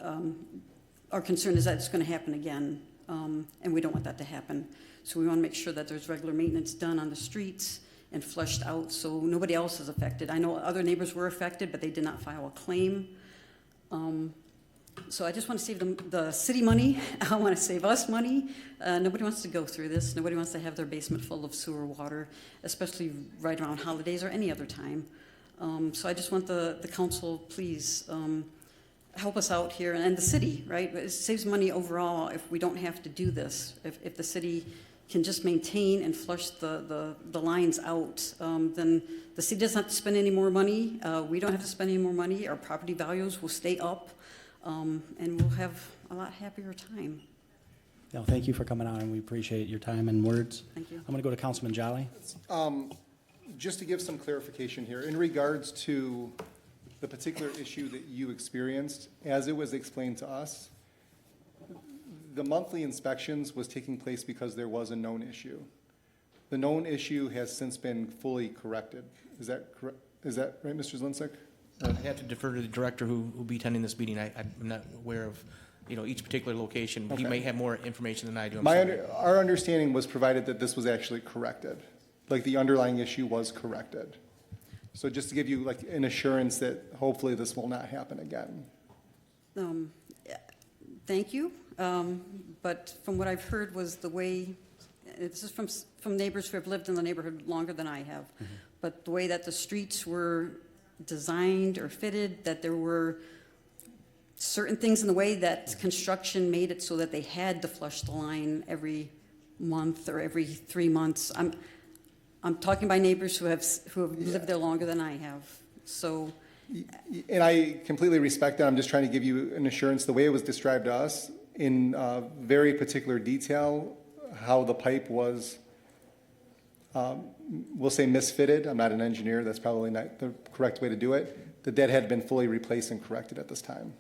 our concern is that it's going to happen again, and we don't want that to happen. So we want to make sure that there's regular maintenance done on the streets and flushed out so nobody else is affected. I know other neighbors were affected, but they did not file a claim. So I just want to save the city money. I want to save us money. Nobody wants to go through this. Nobody wants to have their basement full of sewer water, especially right around holidays or any other time. So I just want the council, please, help us out here, and the city, right? It saves money overall if we don't have to do this. If the city can just maintain and flush the lines out, then the city doesn't have to spend any more money. We don't have to spend any more money. Our property values will stay up, and we'll have a lot happier time. No, thank you for coming out, and we appreciate your time and words. Thank you. I'm going to go to Councilman Jolly. Just to give some clarification here, in regards to the particular issue that you experienced, as it was explained to us, the monthly inspections was taking place because there was a known issue. The known issue has since been fully corrected. Is that correct? Is that right, Mr. Zlinczyk? I have to defer to the director who will be attending this meeting. I'm not aware of, each particular location. But He may have more information than I do. Our understanding was provided that this was actually corrected, like the underlying issue was corrected. So just to give you like an assurance that hopefully this will not happen again. Thank you, but from what I've heard was the way, this is from neighbors who have lived in the neighborhood longer than I have, but the way that the streets were designed or fitted, that there were certain things in the way that construction made it so that they had to flush the line every month or every 3 months. I'm talking by neighbors who have lived there longer than I have, so. And I completely respect that. I'm just trying to give you an assurance. The way it was described to us in very particular detail, how the pipe was, we'll say misfitted. I'm not an engineer. That's probably not the correct way to do it. That had been fully replaced and corrected at this time.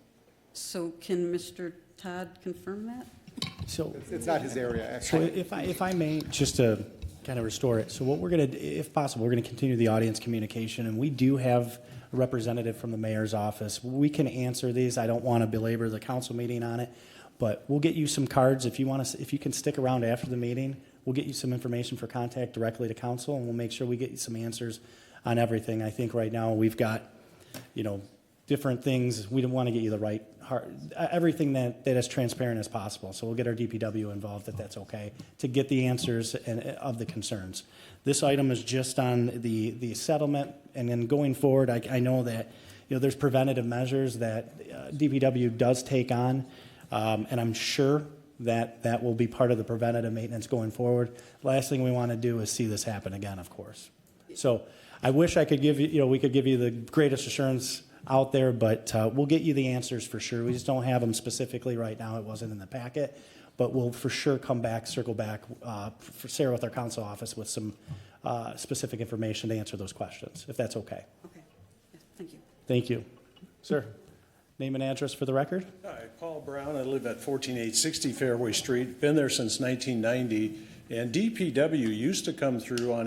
So can Mr. Todd confirm that? So it's not his area, So actually. if I may, just to kind of restore it. So what we're going to, if possible, we're going to continue the audience communication, and we do have a representative from the mayor's office. We can answer these. I don't want to belabor the council meeting on it, but we'll get you some cards if you want to. If you can stick around after the meeting, we'll get you some information for contact directly to council, and we'll make sure we get you some answers on everything. I think right now we've got, different things. We don't want to get you the right everything that is transparent as possible. So we'll get our DPW involved if that's okay to get the answers of the concerns. This item is just on the settlement, and then going forward, I know that there's preventative measures that DPW does take on, and I'm sure that will be part of the preventative maintenance going forward. Last thing we want to do is see this happen again, of course. So I wish I could give you, we could give you the greatest assurance out there, but we'll get you the answers for sure. We just don't have them specifically right now. It wasn't in the packet, but we'll for sure circle back for Sarah with our council office with some specific information to answer those questions, if that's okay. Okay, yes, thank you. Thank you. Sir, name and address for the record. Hi, Paul Brown. I live at 14860 Fairway Street. Been there since 1990. And DPW used to come through on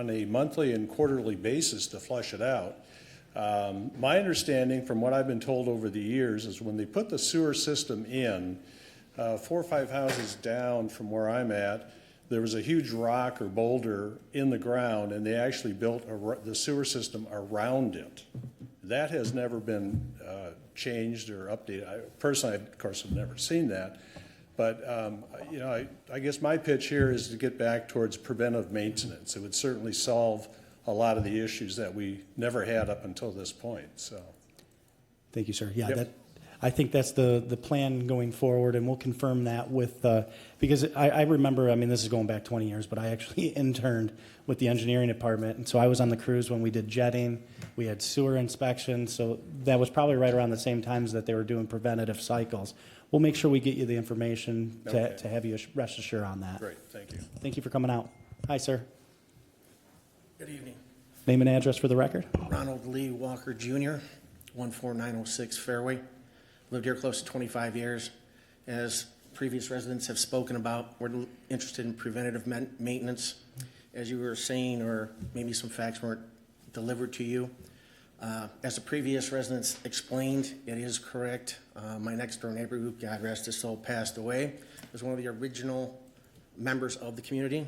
a monthly and quarterly basis to flush it out. My understanding from what I've been told over the years is when they put the sewer system in, 4 or 5 houses down from where I'm at, there was a huge rock or boulder in the ground, and they actually built the sewer system around it. That has never been changed or updated. I personally, of course, have never seen that. But, I guess my pitch here is to get back towards preventive maintenance. It would certainly solve a lot of the issues that we never had up until this point, so. Thank you, sir. Yeah, Yep. I think that's the plan going forward, and we'll confirm that with, because I remember, this is going back 20 years, but I actually interned with the engineering department, and so I was on the crews when we did jetting, we had sewer inspections, so that was probably right around the same times that they were doing preventative cycles. We'll make sure we get you the information to have you rest assured on that. Great, thank you. Thank you for coming out. Hi, sir. Good evening. Name and address for the record. Ronald Lee Walker Jr., 14906 Fairway. Lived here close to 25 years. As previous residents have spoken about, we're interested in preventative maintenance. As you were saying, or maybe some facts weren't delivered to you. As the previous residents explained, it is correct. My next door neighbor, who God rest his soul, passed away, was one of the original members of the community,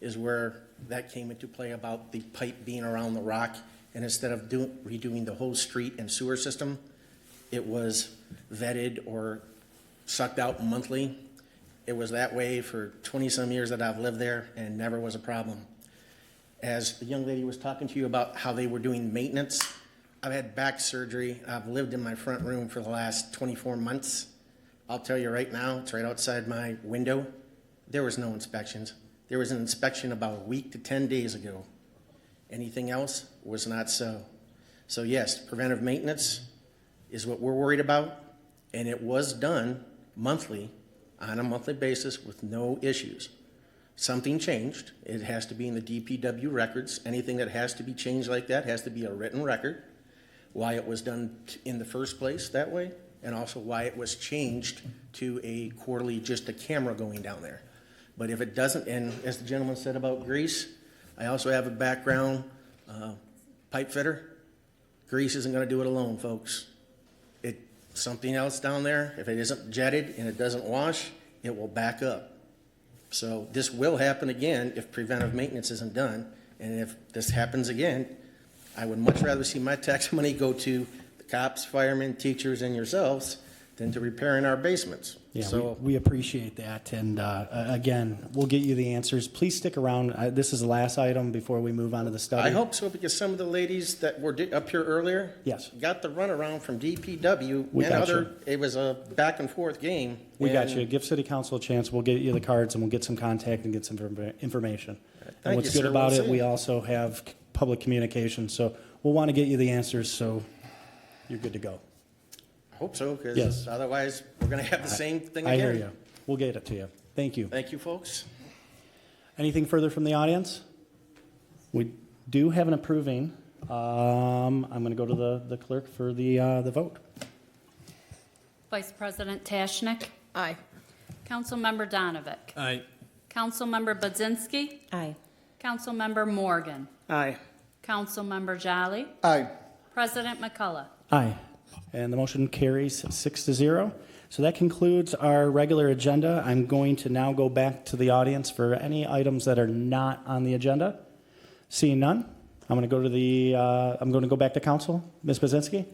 is where that came into play about the pipe being around the rock. And instead of redoing the whole street and sewer system, it was vetted or sucked out monthly. It was that way for 20-some years that I've lived there, and never was a problem. As the young lady was talking to you about how they were doing maintenance, I've had back surgery. I've lived in my front room for the last 24 months. I'll tell you right now, it's right outside my window. There was no inspections. There was an inspection about a week to 10 days ago. Anything else was not so. So yes, preventive maintenance is what we're worried about, and it was done monthly, on a monthly basis with no issues. Something changed. It has to be in the DPW records. Anything that has to be changed like that has to be a written record. Why it was done in the first place that way, and also why it was changed to a quarterly, just a camera going down there. But if it doesn't, and as the gentleman said about grease, I also have a background pipe fitter. Grease isn't going to do it alone, folks. Something else down there, if it isn't jetted and it doesn't wash, it will back up. So this will happen again if preventive maintenance isn't done. And if this happens again, I would much rather see my tax money go to the cops, firemen, teachers, and yourselves than to repairing our basements. Yeah, So, we appreciate that. And again, we'll get you the answers. Please stick around. This is the last item before we move on to the study. I hope so, because some of the ladies that were up here earlier. Yes. Got the runaround from DPW We and got other, you. it was a back and forth game. We got and you. Give City Council a chance. We'll get you the cards and we'll get some contact and get some information. And Thank what's you, good sir. about We'll it, see. we also have public communication. So we'll want to get you the answers so you're good to go. I hope so, because Yes. otherwise, we're going to have the same thing I again. hear you. We'll get it to you. Thank you. Thank you, folks. Anything further from the audience? We do have an approving. I'm going to go to the clerk for the vote. Vice President Tashnik. Aye. Councilmember Donovic. Aye. Councilmember Budzinski. Aye. Councilmember Morgan. Aye. Councilmember Jolly. Aye. President McCullough. Aye. And the motion carries 6-0. So that concludes our regular agenda. I'm going to now go back to the audience for any items that are not on the agenda. Seeing none, I'm going to go to I'm going to go back to council. Ms. Budzinski?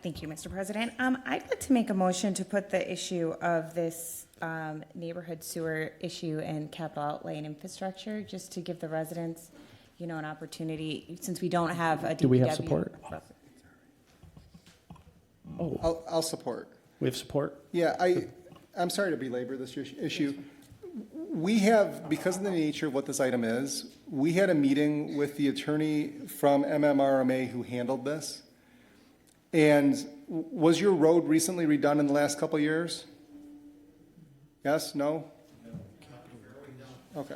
Thank you, Mr. President. I'd like to make a motion to put the issue of this neighborhood sewer issue and capital outlay and infrastructure, just to give the residents, an opportunity, since we don't have a DPW. Do we have support? Oh, I'll support. we have support? Yeah, I'm sorry to belabor this issue. We have, because of the nature of what this item is, we had a meeting with the attorney from MMRMA who handled this. And was your road recently redone in the last couple of years? Yes, no? Okay. Okay.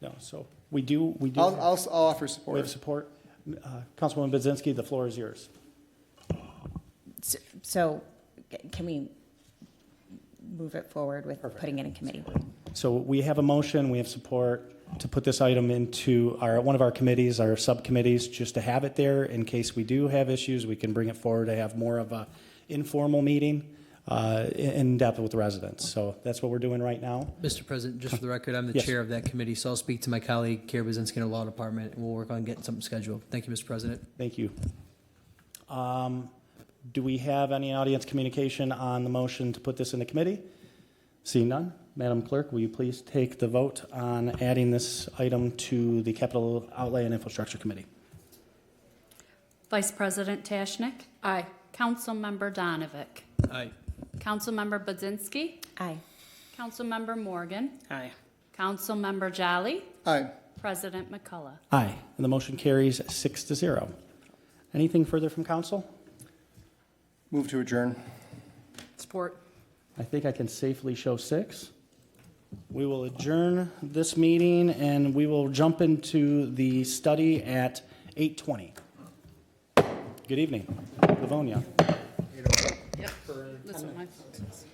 No, so we do. I'll offer We support. have support. Councilwoman Budzinski, the floor is yours. So can we move it forward with putting it in committee? So we have a motion, we have support to put this item into one of our committees, our subcommittees, just to have it there in case we do have issues. We can bring it forward to have more of a informal meeting in depth with residents. So that's what we're doing right now. Mr. President, just for the record, I'm the Yes. chair of that committee, so I'll speak to my colleague, Kara Bazinski, in the Law Department, and we'll work on getting something scheduled. Thank you, Mr. President. Thank you. Do we have any audience communication on the motion to put this into committee? Seeing none, Madam Clerk, will you please take the vote on adding this item to the Capital Outlay and Infrastructure Committee? Vice President Tashnik. Aye. Councilmember Donovic. Aye. Councilmember Budzinski. Aye. Councilmember Morgan. Aye. Councilmember Jolly. Aye. President McCullough. Aye, and the motion carries 6-0. Anything further from council? Move to adjourn. Support. I think I can safely show 6. We will adjourn this meeting and we will jump into the study at 8:20. Good evening, Livonia. Yep. That's what my phone says.